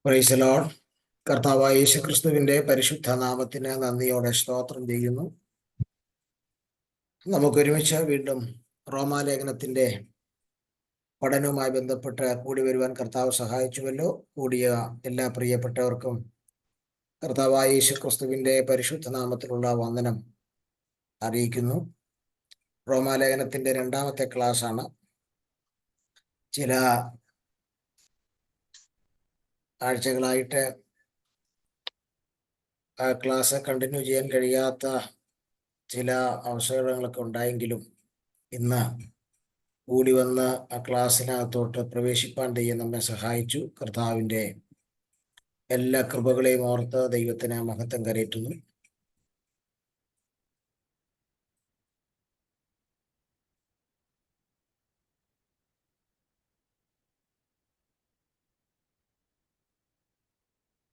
Praise the Lord. കർത്താവായ യേശുക്രിസ്തുവിന്റെ പരിശുദ്ധ നാമത്തിന് നന്ദിയോടെ സ്തോത്രം ചെയ്യുന്നു. നമുക്കൊരുമിച്ച് വീണ്ടും റോമാലേഖനത്തിന്റെ പഠനവുമായി ബന്ധപ്പെട്ട് കൂടി വരുവാൻ കർത്താവ് സഹായിച്ചുവല്ലോ. കൂടിയ എല്ലാ പ്രിയപ്പെട്ടവർക്കും കർത്താവായ യേശുക്രിസ്തുവിന്റെ പരിശുദ്ധ നാമത്തിലുള്ള വന്ദനം അറിയിക്കുന്നു. റോമാലേഖനത്തിന്റെ രണ്ടാമത്തെ ക്ലാസ്സാണ്. ചില ആഴ്ചകളായിട്ട് ആ ക്ലാസ് കണ്ടിന്യൂ ചെയ്യാൻ കഴിയാത്ത ചില അവസരങ്ങളൊക്കെ ഉണ്ടായെങ്കിലും ഇന്ന് കൂടി വന്ന് ആ ക്ലാസ്സിനകത്തോട്ട് പ്രവേശിപ്പാൻ ദൈവം നമ്മെ സഹായിച്ചു. കർത്താവിൻ്റെ എല്ലാ കൃപകളെയും ഓർത്ത് ദൈവത്തിന് മഹത്വം കരയറ്റുന്നു.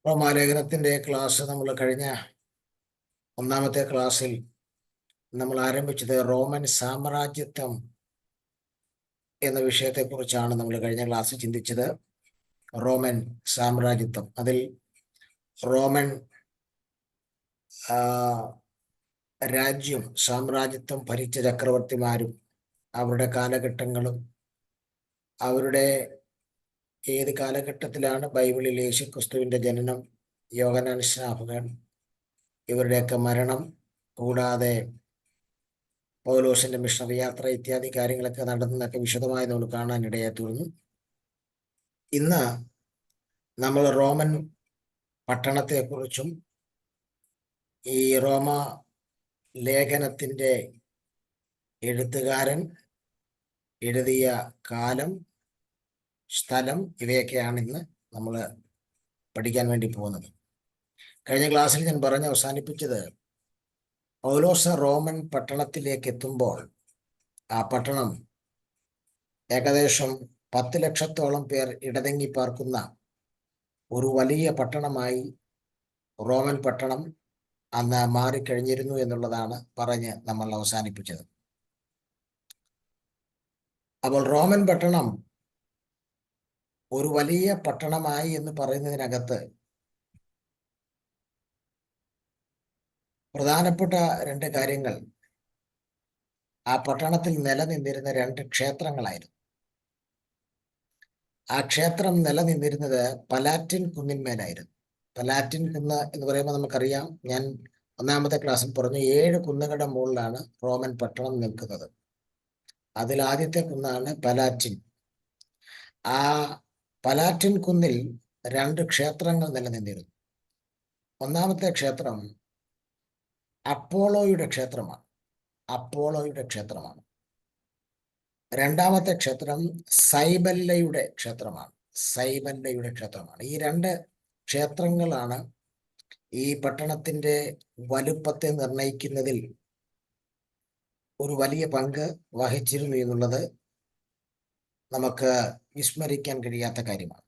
റോമാലേഖനത്തിന്റെ ക്ലാസ് നമ്മൾ കഴിഞ്ഞ ഒന്നാമത്തെ ക്ലാസ്സിൽ നമ്മൾ ആരംഭിച്ചത് റോമൻ സാമ്രാജ്യത്വം എന്ന വിഷയത്തെക്കുറിച്ചാണ്. നമ്മൾ കഴിഞ്ഞ ക്ലാസ്സിൽ ചിന്തിച്ചത് റോമൻ സാമ്രാജ്യത്വം. അതിൽ റോമൻ രാജ്യം സാമ്രാജ്യത്വം ഭരിച്ച ചക്രവർത്തിമാരും അവരുടെ കാലഘട്ടങ്ങളും അവരുടെ ഏത് കാലഘട്ടത്തിലാണ് ബൈബിളിൽ യേശുക്രിസ്തുവിന്റെ ജനനം, യോഹന്നാൻ സ്നാപകൻ, ഇവരുടെയൊക്കെ മരണം, കൂടാതെ പൗലോസിന്റെ മിഷണറി യാത്ര ഇത്യാദി കാര്യങ്ങളൊക്കെ നടന്നതൊക്കെ വിശദമായി നമ്മൾ കാണാൻ ഇടയായി തീർന്നു. ഇന്ന് നമ്മൾ റോമൻ പട്ടണത്തെക്കുറിച്ചും ഈ റോമ ലേഖനത്തിന്റെ എഴുത്തുകാരൻ, എഴുതിയ കാലം, സ്ഥലം, ഇവയൊക്കെയാണ് ഇന്ന് നമ്മൾ പഠിക്കാൻ വേണ്ടി പോകുന്നത്. കഴിഞ്ഞ ക്ലാസ്സിൽ ഞാൻ പറഞ്ഞ് അവസാനിപ്പിച്ചത് പൗലോസ് റോമൻ പട്ടണത്തിലേക്ക് എത്തുമ്പോൾ ആ പട്ടണം ഏകദേശം 10 ലക്ഷത്തോളം പേർ ഇടതിങ്ങി പാർക്കുന്ന ഒരു വലിയ പട്ടണമായി റോമൻ പട്ടണം അന്ന് മാറിക്കഴിഞ്ഞിരുന്നു എന്നുള്ളതാണ് പറഞ്ഞ് നമ്മൾ അവസാനിപ്പിച്ചത്. അപ്പോൾ റോമൻ പട്ടണം ഒരു വലിയ പട്ടണമായി എന്ന് പറയുന്നതിനകത്ത് പ്രധാനപ്പെട്ട 2 കാര്യങ്ങൾ, ആ പട്ടണത്തിൽ നിലനിന്നിരുന്ന 2 ക്ഷേത്രങ്ങളായിരുന്നു. ആ ക്ഷേത്രം നിലനിന്നിരുന്നത് പലാറ്റിൻ കുന്നിന്മേലായിരുന്നു. പലാറ്റിൻ കുന്ന് എന്ന് പറയുമ്പോൾ നമുക്കറിയാം, ഞാൻ ഒന്നാമത്തെ ക്ലാസ്സിൽ പറഞ്ഞു, 7 കുന്നുകളുടെ മുകളിലാണ് റോമൻ പട്ടണം നിൽക്കുന്നത്. അതിൽ ആദ്യത്തെ കുന്നാണ് പലാറ്റിൻ. ആ പലാറ്റിൻ കുന്നിൽ 2 ക്ഷേത്രങ്ങൾ നിലനിന്നിരുന്നു. ഒന്നാമത്തെ ക്ഷേത്രം അപ്പോളോയുടെ ക്ഷേത്രമാണ്. രണ്ടാമത്തെ ക്ഷേത്രം സൈബല്ലയുടെ ക്ഷേത്രമാണ്. ഈ 2 ക്ഷേത്രങ്ങളാണ് ഈ പട്ടണത്തിന്റെ വലുപ്പത്തെ നിർണയിക്കുന്നതിൽ ഒരു വലിയ പങ്ക് വഹിച്ചിരുന്നു എന്നുള്ളത് നമുക്ക് വിസ്മരിക്കാൻ കഴിയാത്ത കാര്യമാണ്.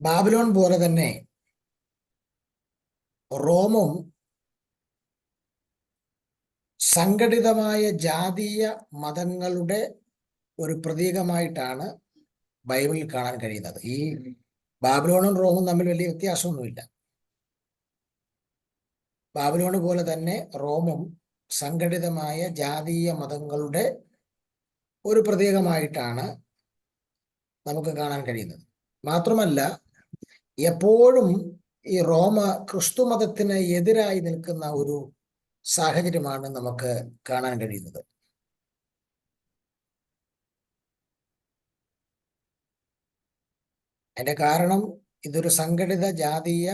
ബാബിലോൺ പോലെ തന്നെ റോമും സംഘടിതമായ ജാതീയ മതങ്ങളുടെ ഒരു പ്രതീകമായിട്ടാണ് ബൈബിളിൽ കാണാൻ കഴിയുന്നത്. ഈ ബാബിലോണും റോമും തമ്മിൽ വലിയ വ്യത്യാസമൊന്നുമില്ല. ബാബിലോണ് പോലെ തന്നെ റോമും സംഘടിതമായ ജാതീയ മതങ്ങളുടെ ഒരു പ്രതീകമായിട്ടാണ് നമുക്ക് കാണാൻ കഴിയുന്നത്. മാത്രമല്ല, എപ്പോഴും ഈ റോമ ക്രിസ്തു മതത്തിന് എതിരായി നിൽക്കുന്ന ഒരു സാഹചര്യമാണ് നമുക്ക് കാണാൻ കഴിയുന്നത്. അതിന്റെ കാരണം, ഇതൊരു സംഘടിത ജാതീയ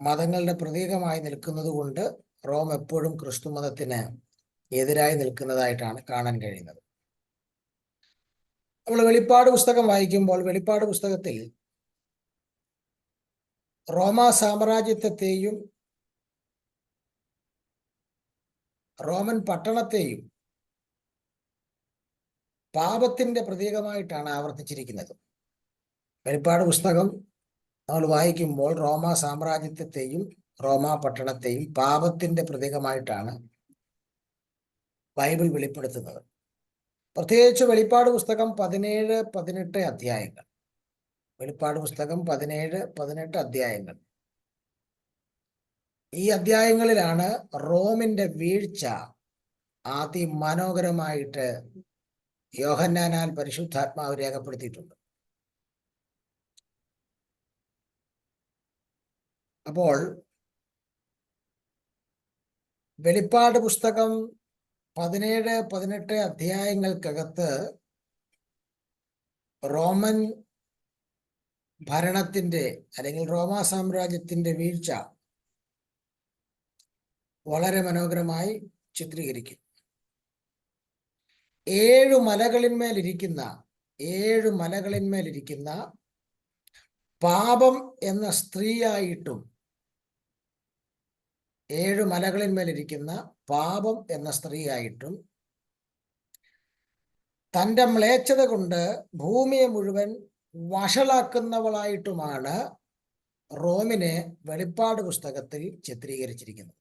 മതങ്ങളുടെ പ്രതീകമായി നിൽക്കുന്നത് കൊണ്ട് റോം എപ്പോഴും ക്രിസ്തു മതത്തിന് എതിരായി നിൽക്കുന്നതായിട്ടാണ് കാണാൻ കഴിയുന്നത്. നമ്മൾ വെളിപ്പാട് പുസ്തകം വായിക്കുമ്പോൾ വെളിപ്പാട് പുസ്തകത്തിൽ റോമ സാമ്രാജ്യത്വത്തെയും റോമൻ പട്ടണത്തെയും പാപത്തിന്റെ പ്രതീകമായിട്ടാണ് ആവർത്തിച്ചിരിക്കുന്നത്. വെളിപ്പാട് പുസ്തകം നമ്മൾ വായിക്കുമ്പോൾ റോമ സാമ്രാജ്യത്വത്തെയും റോമ പട്ടണത്തെയും പാപത്തിന്റെ പ്രതീകമായിട്ടാണ് ബൈബിൾ വെളിപ്പെടുത്തുന്നത്. പ്രത്യേകിച്ച് വെളിപ്പാട് പുസ്തകം 17, 18 അധ്യായങ്ങൾ. വെളിപ്പാട് പുസ്തകം 17, 18 അധ്യായങ്ങൾ. ഈ അധ്യായങ്ങളിലാണ് റോമിന്റെ വീഴ്ച അതിമനോഹരമായിട്ട് യോഹന്നാനാൽ പരിശുദ്ധാത്മാവ് രേഖപ്പെടുത്തിയിട്ടുണ്ട്. അപ്പോൾ വെളിപ്പാട് പുസ്തകം 17, 18 അധ്യായങ്ങൾക്കകത്ത് റോമൻ ഭരണത്തിന്റെ അല്ലെങ്കിൽ റോമാ സാമ്രാജ്യത്തിന്റെ വീഴ്ച വളരെ മനോഹരമായി ചിത്രീകരിക്കും. 7 മലകളിന്മേലിരിക്കുന്ന പാപം എന്ന സ്ത്രീയായിട്ടും 7 മലകളിന്മേലിരിക്കുന്ന പാപം എന്ന സ്ത്രീയായിട്ടും തൻ്റെ മ്ലേച്ഛത കൊണ്ട് ഭൂമിയെ മുഴുവൻ വഷളാക്കുന്നവളായിട്ടുമാണ് റോമിനെ വെളിപ്പാട് പുസ്തകത്തിൽ ചിത്രീകരിച്ചിരിക്കുന്നത്.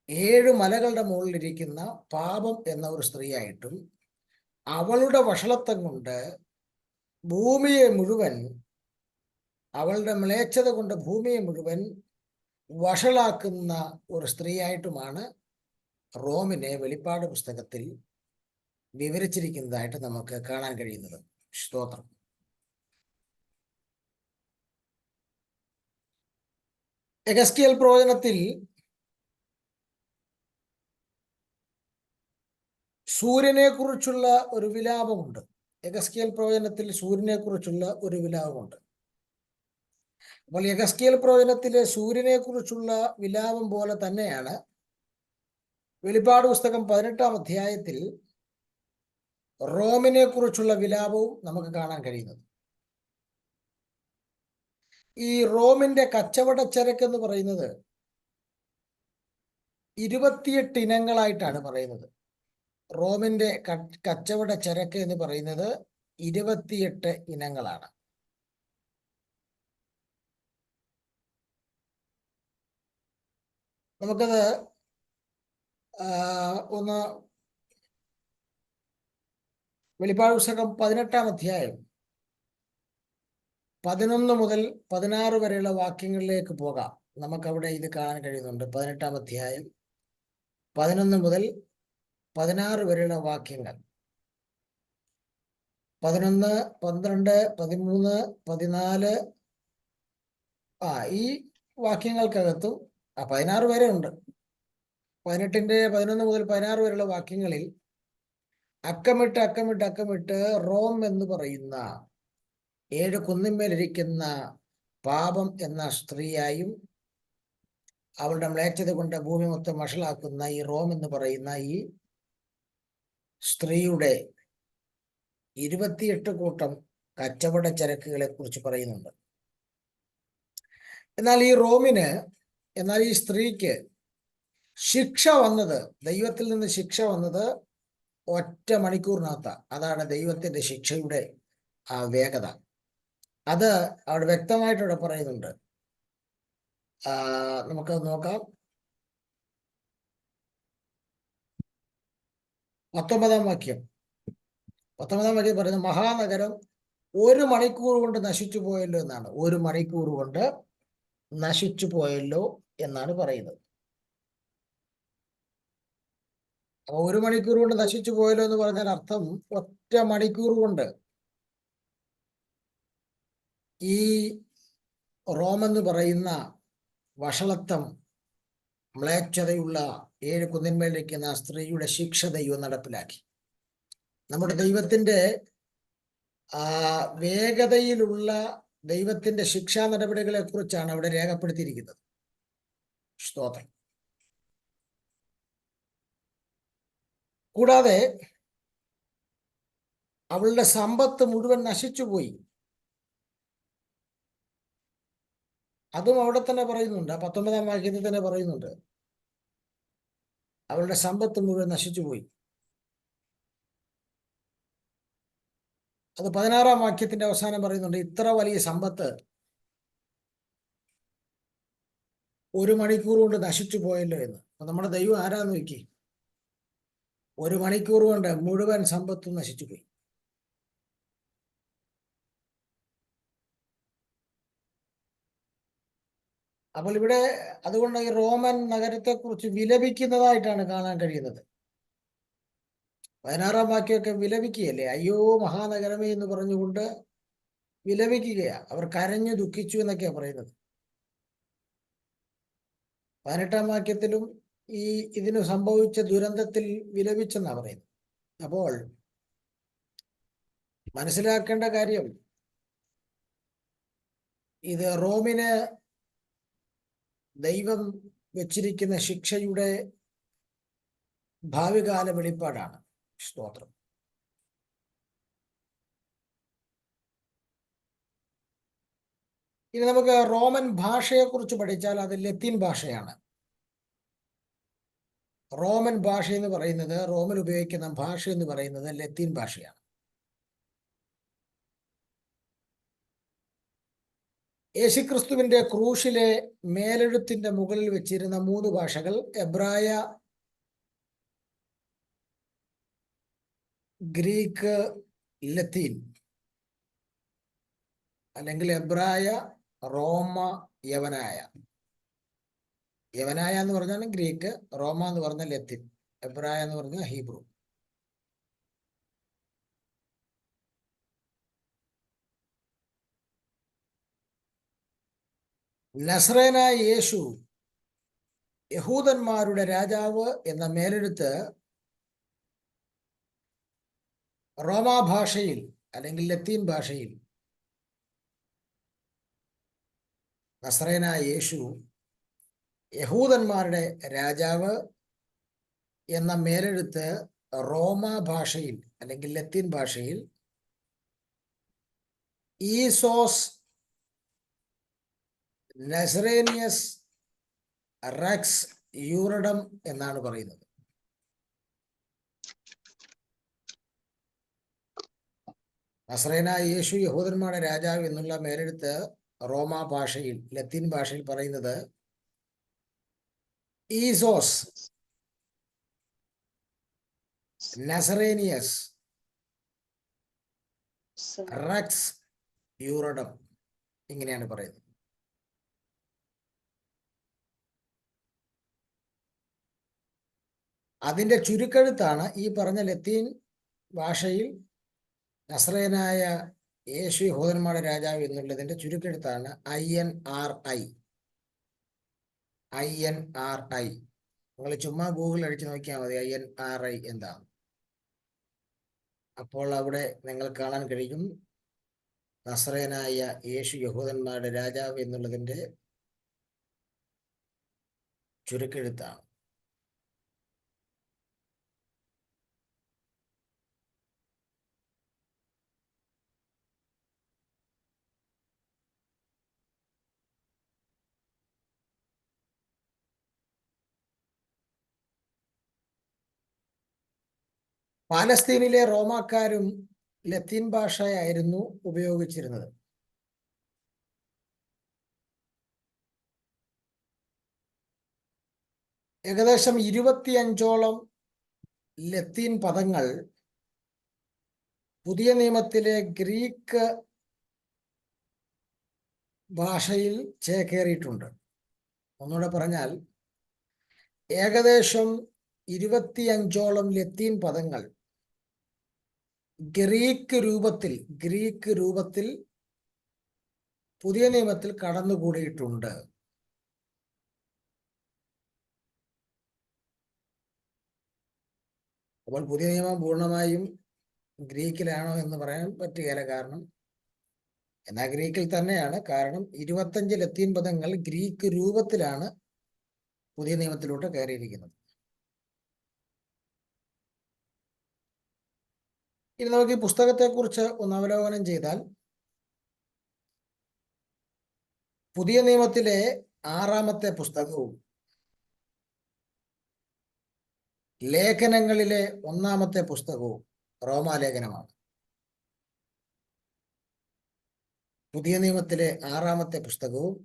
7 മലകളുടെ മുകളിലിരിക്കുന്ന പാപം എന്ന ഒരു സ്ത്രീയായിട്ടും അവളുടെ വഷളത്വം കൊണ്ട് ഭൂമിയെ മുഴുവൻ, അവളുടെ മ്ലേച്ഛത കൊണ്ട് ഭൂമിയെ മുഴുവൻ വഷളാക്കുന്ന ഒരു സ്ത്രീയായിട്ടുമാണ് റോമിനെ വെളിപ്പാട് പുസ്തകത്തിൽ വിവരിച്ചിരിക്കുന്നതായിട്ട് നമുക്ക് കാണാൻ കഴിയുന്നത്. സ്തോത്രം. യെഹെസ്കേൽ പ്രവചനത്തിൽ സൂര്യനെ കുറിച്ചുള്ള ഒരു വിലാപമുണ്ട്. യെഹെസ്കേൽ പ്രവചനത്തിൽ സൂര്യനെ കുറിച്ചുള്ള ഒരു വിലാപമുണ്ട്. അപ്പോൾ യെഹെസ്കേൽ പ്രവചനത്തിലെ സൂര്യനെ കുറിച്ചുള്ള വിലാപം പോലെ തന്നെയാണ് വെളിപ്പാട് പുസ്തകം 18-ാം അധ്യായത്തിൽ റോമിനെ കുറിച്ചുള്ള വിലാപവും നമുക്ക് കാണാൻ കഴിയുന്നത്. ഈ റോമിന്റെ കച്ചവട ചരക്ക് എന്ന് പറയുന്നത് 28 ഇനങ്ങളായിട്ടാണ് പറയുന്നത്. റോമിന്റെ കച്ചവട ചരക്ക് എന്ന് പറയുന്നത് 28 ഇനങ്ങളാണ്. നമുക്കത് ഒന്ന് വെളിപ്പാട് പുസ്തകം 18-ാം അധ്യായം 11 മുതൽ 16 വരെയുള്ള വാക്യങ്ങളിലേക്ക് പോകാം. നമുക്കവിടെ ഇത് കാണാൻ കഴിയുന്നുണ്ട്. 18-ാം അധ്യായം 11 മുതൽ 16 വരെയുള്ള വാക്യങ്ങൾ. 11, 12, 13, 14 ഈ വാക്യങ്ങൾക്കകത്തും 16 വരെ ഉണ്ട്. 18-ന്റെ 11 മുതൽ 16 വരെയുള്ള വാക്യങ്ങളിൽ അക്കമിട്ട് റോം എന്ന് പറയുന്ന 7 കുന്നിന്മേലിരിക്കുന്ന പാപം എന്ന സ്ത്രീയായും അവളുടെ മ്ലേച്ഛത കൊണ്ട് ഭൂമി മൊത്തം വഷളാക്കുന്ന ഈ റോം എന്ന് പറയുന്ന ഈ സ്ത്രീയുടെ 28 കൂട്ടം കച്ചവട ചരക്കുകളെ കുറിച്ച് പറയുന്നുണ്ട്. എന്നാൽ ഈ സ്ത്രീക്ക് ശിക്ഷ വന്നത്, ദൈവത്തിൽ നിന്ന് ശിക്ഷ വന്നത് ഒറ്റ മണിക്കൂറിനകത്താണ്. അതാണ് ദൈവത്തിന്റെ ശിക്ഷയുടെ വേഗത. അത് അവിടെ വ്യക്തമായിട്ടവിടെ പറയുന്നുണ്ട്. നമുക്ക് നോക്കാം. 19-ാം വാക്യം പറയുന്നത്, മഹാനഗരം 1 മണിക്കൂർ കൊണ്ട് നശിച്ചു പോയല്ലോ എന്നാണ്. 1 മണിക്കൂർ കൊണ്ട് നശിച്ചു പോയല്ലോ എന്നാണ് പറയുന്നത്. അപ്പൊ 1 മണിക്കൂർ കൊണ്ട് നശിച്ചു പോയല്ലോ എന്ന് പറഞ്ഞാൽ അർത്ഥം ഒറ്റ മണിക്കൂർ കൊണ്ട് ഈ റോമെന്ന് പറയുന്ന വഷളത്വം, മ്ലേച്ഛതയുള്ള 7 കുന്നിന്മേലിരിക്കുന്ന സ്ത്രീയുടെ ശിക്ഷ ദൈവം നടപ്പിലാക്കി. നമ്മുടെ ദൈവത്തിന്റെ വേഗതയിലുള്ള ദൈവത്തിന്റെ ശിക്ഷാ നടപടികളെ കുറിച്ചാണ് അവിടെ രേഖപ്പെടുത്തിയിരിക്കുന്നത്. സ്തോത്രം. കൂടാതെ അവളുടെ സമ്പത്ത് മുഴുവൻ നശിച്ചുപോയി. അതും അവിടെ തന്നെ പറയുന്നുണ്ട്. 19-ാം വാക്യത്തിൽ തന്നെ പറയുന്നുണ്ട്, അവളുടെ സമ്പത്ത് മുഴുവൻ നശിച്ചുപോയി. അത് 16-ാം വാക്യത്തിന്റെ അവസാനം പറയുന്നുണ്ട്, ഇത്ര വലിയ സമ്പത്ത് 1 മണിക്കൂർ കൊണ്ട് നശിച്ചു പോയല്ലോ എന്ന്. അപ്പൊ നമ്മുടെ ദൈവം ആരാന്ന് നോക്കി. 1 മണിക്കൂർ കൊണ്ട് മുഴുവൻ സമ്പത്തും നശിച്ചുപോയി. അപ്പോൾ ഇവിടെ അതുകൊണ്ട് ഈ റോമൻ നഗരത്തെക്കുറിച്ച് വിലപിക്കുന്നതായിട്ടാണ് കാണാൻ കഴിയുന്നത്. 16-ാം വാക്യമൊക്കെ വിലപിക്കുകയല്ലേ, അയ്യോ മഹാനഗരമേ എന്ന് പറഞ്ഞുകൊണ്ട് വിലപിക്കുകയാ. അവർ കരഞ്ഞു ദുഃഖിച്ചു എന്നൊക്കെയാ പറയുന്നത്. 18-ാം വാക്യത്തിലും ഇതിന് സംഭവിച്ച ദുരന്തത്തിൽ വിലപിച്ചെന്നാ പറയുന്നത്. അപ്പോൾ മനസ്സിലാക്കേണ്ട കാര്യം, ഇത് റോമിന് ദൈവം വെച്ചിരിക്കുന്ന ശിക്ഷയുടെ ഭാവികാല വെളിപ്പാടാണ്. സ്തോത്രം. ഇനി നമുക്ക് റോമൻ ഭാഷയെക്കുറിച്ച് പഠിച്ചാൽ അത് ലത്തീൻ ഭാഷയാണ്. റോമൻ ഭാഷ എന്ന് പറയുന്നത്, റോമൻ ഉപയോഗിക്കുന്ന ഭാഷ എന്ന് പറയുന്നത് ലത്തീൻ ഭാഷയാണ്. യേശുക്രിസ്തുവിന്റെ ക്രൂശിലെ മേലെഴുത്തിന്റെ മുകളിൽ വെച്ചിരുന്ന 3 ഭാഷകൾ എബ്രായ, ഗ്രീക്ക്, ലത്തീൻ, അല്ലെങ്കിൽ എബ്രായ, റോമ, യവനായ. യവനായ എന്ന് പറഞ്ഞാൽ ഗ്രീക്ക്, റോമ എന്ന് പറഞ്ഞാൽ ലത്തീൻ, എബ്രായ എന്ന് പറഞ്ഞാൽ ഹീബ്രു. നസ്രേനായ യേശു യഹൂദന്മാരുടെ രാജാവ് എന്ന മേലെഴുത്ത് റോമാ ഭാഷയിൽ അല്ലെങ്കിൽ ലത്തീൻ ഭാഷയിൽ നസ്രേനായ യേശു യഹൂദന്മാരുടെ രാജാവ് എന്ന മേലെഴുത്ത് റോമാ ഭാഷയിൽ അല്ലെങ്കിൽ ലത്തീൻ ഭാഷയിൽ ഈസോസ് നസറേനിയസ് റെക്സ് യൂറഡം എന്നാണ് പറയുന്നത്. നസ്രേനായ യേശു യഹൂദന്മാരുടെ രാജാവ് എന്നുള്ള മേലെഴുത്ത് റോമാ ഭാഷയിൽ, ലത്തീൻ ഭാഷയിൽ പറയുന്നത് ഈസോസ് നസറേനിയസ് റെക്സ് യൂറഡം, ഇങ്ങനെയാണ് പറയുന്നത്. അതിന്റെ ചുരുക്കെഴുത്താണ് ഈ പറഞ്ഞ ലത്തീൻ ഭാഷയിൽ നസ്രേനായ യേശു യഹൂദന്മാരുടെ രാജാവ് എന്നുള്ളതിന്റെ ചുരുക്കെഴുത്താണ് INRI. നിങ്ങൾ ചുമ്മാ ഗൂഗിൾ അടിച്ചു നോക്കിയാൽ മതി INRI എന്താണ്. അപ്പോൾ അവിടെ നിങ്ങൾ കാണാൻ കഴിയും നസ്രേനായ യേശു യഹൂദന്മാരുടെ രാജാവ് എന്നുള്ളതിന്റെ ചുരുക്കെഴുത്താണ്. പാലസ്തീനിലെ റോമാക്കാരും ലത്തീൻ ഭാഷയായിരുന്നു ഉപയോഗിച്ചിരുന്നത്. ഏകദേശം 25ഓളം ലത്തീൻ പദങ്ങൾ പുതിയ നിയമത്തിലെ ഗ്രീക്ക് ഭാഷയിൽ ചേക്കേറിയിട്ടുണ്ട്. ഒന്നുകൂടെ പറഞ്ഞാൽ ഏകദേശം 25ഓളം ലത്തീൻ പദങ്ങൾ ഗ്രീക്ക് രൂപത്തിൽ പുതിയ നിയമത്തിൽ കടന്നുകൂടിയിട്ടുണ്ട്. അപ്പോൾ പുതിയ നിയമം പൂർണ്ണമായും ഗ്രീക്കിലാണോ എന്ന് പറയാൻ പറ്റുകയില്ല. കാരണം എന്നാൽ ഗ്രീക്കിൽ തന്നെയാണ്. കാരണം 25 ലത്തീൻ പദങ്ങൾ ഗ്രീക്ക് രൂപത്തിലാണ് പുതിയ നിയമത്തിലോട്ട് കയറിയിരിക്കുന്നത്. ഇനി നമുക്ക് ഈ പുസ്തകത്തെക്കുറിച്ച് ഒന്ന് അവലോകനം ചെയ്താൽ, പുതിയ നിയമത്തിലെ 6ാമത്തെ പുസ്തകവും ലേഖനങ്ങളിലെ 1ാമത്തെ പുസ്തകവും റോമാലേഖനമാണ്. പുതിയ നിയമത്തിലെ 6ാമത്തെ പുസ്തകവും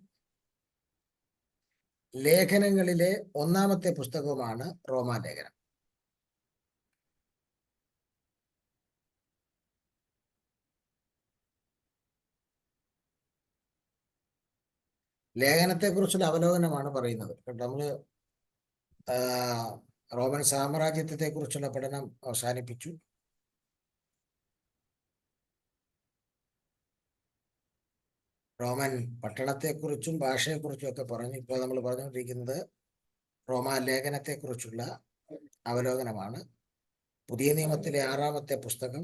ലേഖനങ്ങളിലെ 1ാമത്തെ പുസ്തകവുമാണ് റോമാലേഖനം. ലേഖനത്തെക്കുറിച്ചുള്ള അവലോകനമാണ് പറയുന്നത്. നമ്മള് റോമൻ സാമ്രാജ്യത്തെ കുറിച്ചുള്ള പഠനം അവസാനിപ്പിച്ചു. റോമൻ പട്ടണത്തെക്കുറിച്ചും ഭാഷയെക്കുറിച്ചും ഒക്കെ പറഞ്ഞു. ഇപ്പോൾ നമ്മൾ പറഞ്ഞുകൊണ്ടിരിക്കുന്നത് റോമാ ലേഖനത്തെക്കുറിച്ചുള്ള അവലോകനമാണ്. പുതിയ നിയമത്തിലെ 6-ാമത്തെ പുസ്തകം,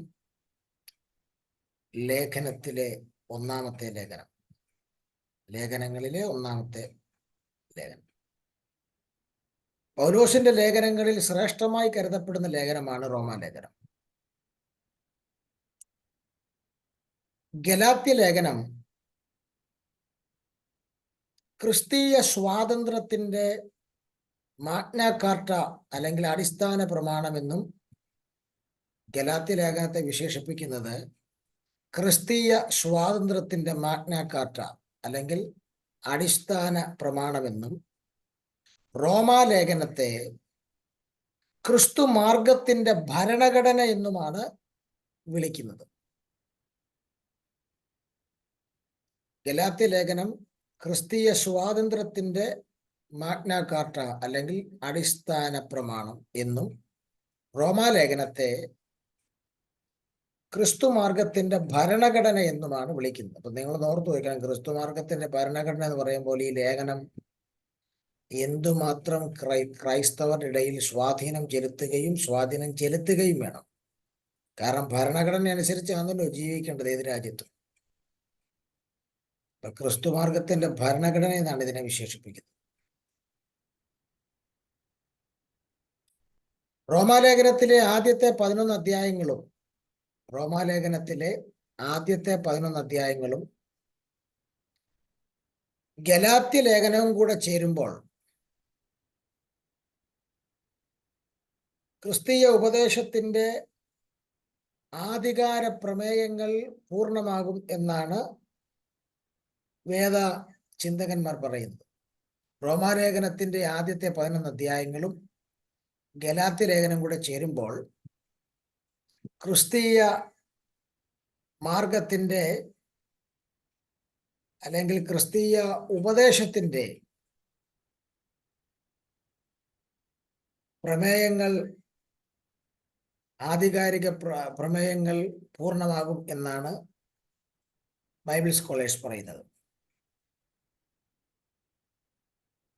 ലേഖനത്തിലെ 1-ാമത്തെ ലേഖനം, ലേഖനങ്ങളിലെ 1-ാമത്തെ ലേഖനം. പൗലോസിന്റെ ലേഖനങ്ങളിൽ ശ്രേഷ്ഠമായി കരുതപ്പെടുന്ന ലേഖനമാണ് റോമാലേഖനം. ഗലാത്യ ലേഖനം ക്രിസ്തീയ സ്വാതന്ത്ര്യത്തിന്റെ മാഗ്ന കാർട്ട അല്ലെങ്കിൽ അടിസ്ഥാന പ്രമാണമെന്നും ഗലാത്യ ലേഖനത്തെ വിശേഷിപ്പിക്കുന്നത് ക്രിസ്തീയ സ്വാതന്ത്ര്യത്തിന്റെ മാഗ്ന കാർട്ട അല്ലെങ്കിൽ അടിസ്ഥാന പ്രമാണമെന്നും റോമാലേഖനത്തെ ക്രിസ്തു മാർഗത്തിന്റെ ഭരണഘടന എന്നുമാണ് വിളിക്കുന്നത്. ഗലാത്യ ലേഖനം ക്രിസ്തീയ സ്വാതന്ത്ര്യത്തിന്റെ മാഗ്ന കാർട്ട അല്ലെങ്കിൽ അടിസ്ഥാന പ്രമാണം എന്നും റോമാലേഖനത്തെ ക്രിസ്തു മാർഗത്തിന്റെ ഭരണഘടന എന്നുമാണ് വിളിക്കുന്നത്. അപ്പൊ നിങ്ങൾ ഓർത്തു വയ്ക്കണം, ക്രിസ്തു മാർഗത്തിന്റെ ഭരണഘടന എന്ന് പറയുമ്പോൾ ഈ ലേഖനം എന്തുമാത്രം ക്രൈസ്തവരുടെ ഇടയിൽ സ്വാധീനം ചെലുത്തുകയും വേണം. കാരണം ഭരണഘടന അനുസരിച്ചാണല്ലോ ജീവിക്കേണ്ടത് ഏത് രാജ്യത്തും. ക്രിസ്തു മാർഗത്തിന്റെ ഭരണഘടന എന്നാണ് ഇതിനെ വിശേഷിപ്പിക്കുന്നത്. റോമാലേഖനത്തിലെ ആദ്യത്തെ 11 അധ്യായങ്ങളും ഗലാത്യ ലേഖനവും കൂടെ ചേരുമ്പോൾ ക്രിസ്തീയ ഉപദേശത്തിന്റെ ആധികാര പ്രമേയങ്ങൾ പൂർണ്ണമാകും എന്നാണ് വേദ ചിന്തകന്മാർ പറയുന്നത്. റോമാലേഖനത്തിന്റെ ആദ്യത്തെ 11 അധ്യായങ്ങളും ഗലാത്യ ലേഖനം കൂടെ ചേരുമ്പോൾ ക്രിസ്തീയ മാർഗത്തിന്റെ അല്ലെങ്കിൽ ക്രിസ്തീയ ഉപദേശത്തിന്റെ പ്രമേയങ്ങൾ, ആധികാരിക പ്രമേയങ്ങൾ പൂർണ്ണമാകും എന്നാണ് ബൈബിൾ സ്കോളേഴ്സ് പറയുന്നത്.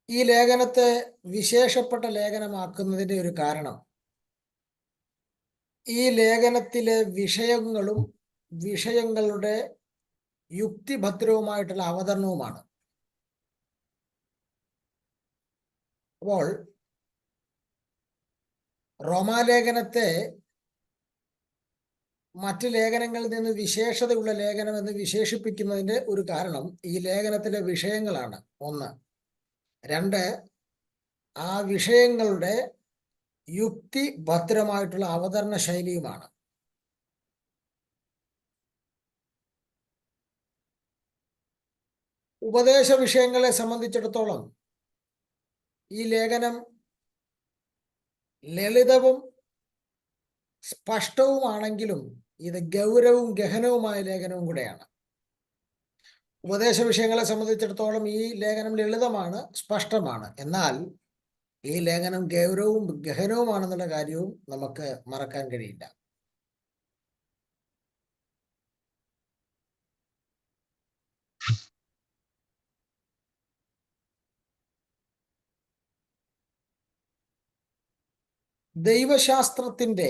ഈ ലേഖനത്തെ വിശേഷപ്പെട്ട ലേഖനമാക്കുന്നതിന്റെ ഒരു കാരണം ഈ ലേഖനത്തിലെ വിഷയങ്ങളുടെ യുക്തിഭദ്രവുമായിട്ടുള്ള അവതരണവുമാണ്. അപ്പോൾ റോമാലേഖനത്തെ മറ്റ് ലേഖനങ്ങളിൽ നിന്ന് വിശേഷതയുള്ള ലേഖനം എന്ന് വിശേഷിപ്പിക്കുന്നതിന്റെ ഒരു കാരണം ഈ ലേഖനത്തിലെ വിഷയങ്ങളാണ്. 1. 2, ആ വിഷയങ്ങളുടെ യുക്തിഭദ്രമായിട്ടുള്ള അവതരണ ശൈലിയുമാണ്. ഉപദേശ വിഷയങ്ങളെ സംബന്ധിച്ചിടത്തോളം ഈ ലേഖനം ലളിതവും സ്പഷ്ടവുമാണെങ്കിലും ഇത് ഗഹനവുമായ ലേഖനവും കൂടെയാണ്. ഉപദേശ വിഷയങ്ങളെ സംബന്ധിച്ചിടത്തോളം ഈ ലേഖനം ലളിതമാണ്, സ്പഷ്ടമാണ്. എന്നാൽ ഈ ലേഖനം ഗഹനവുമാണെന്നുള്ള കാര്യവും നമുക്ക് മറക്കാൻ കഴിയില്ല. ദൈവശാസ്ത്രത്തിന്റെ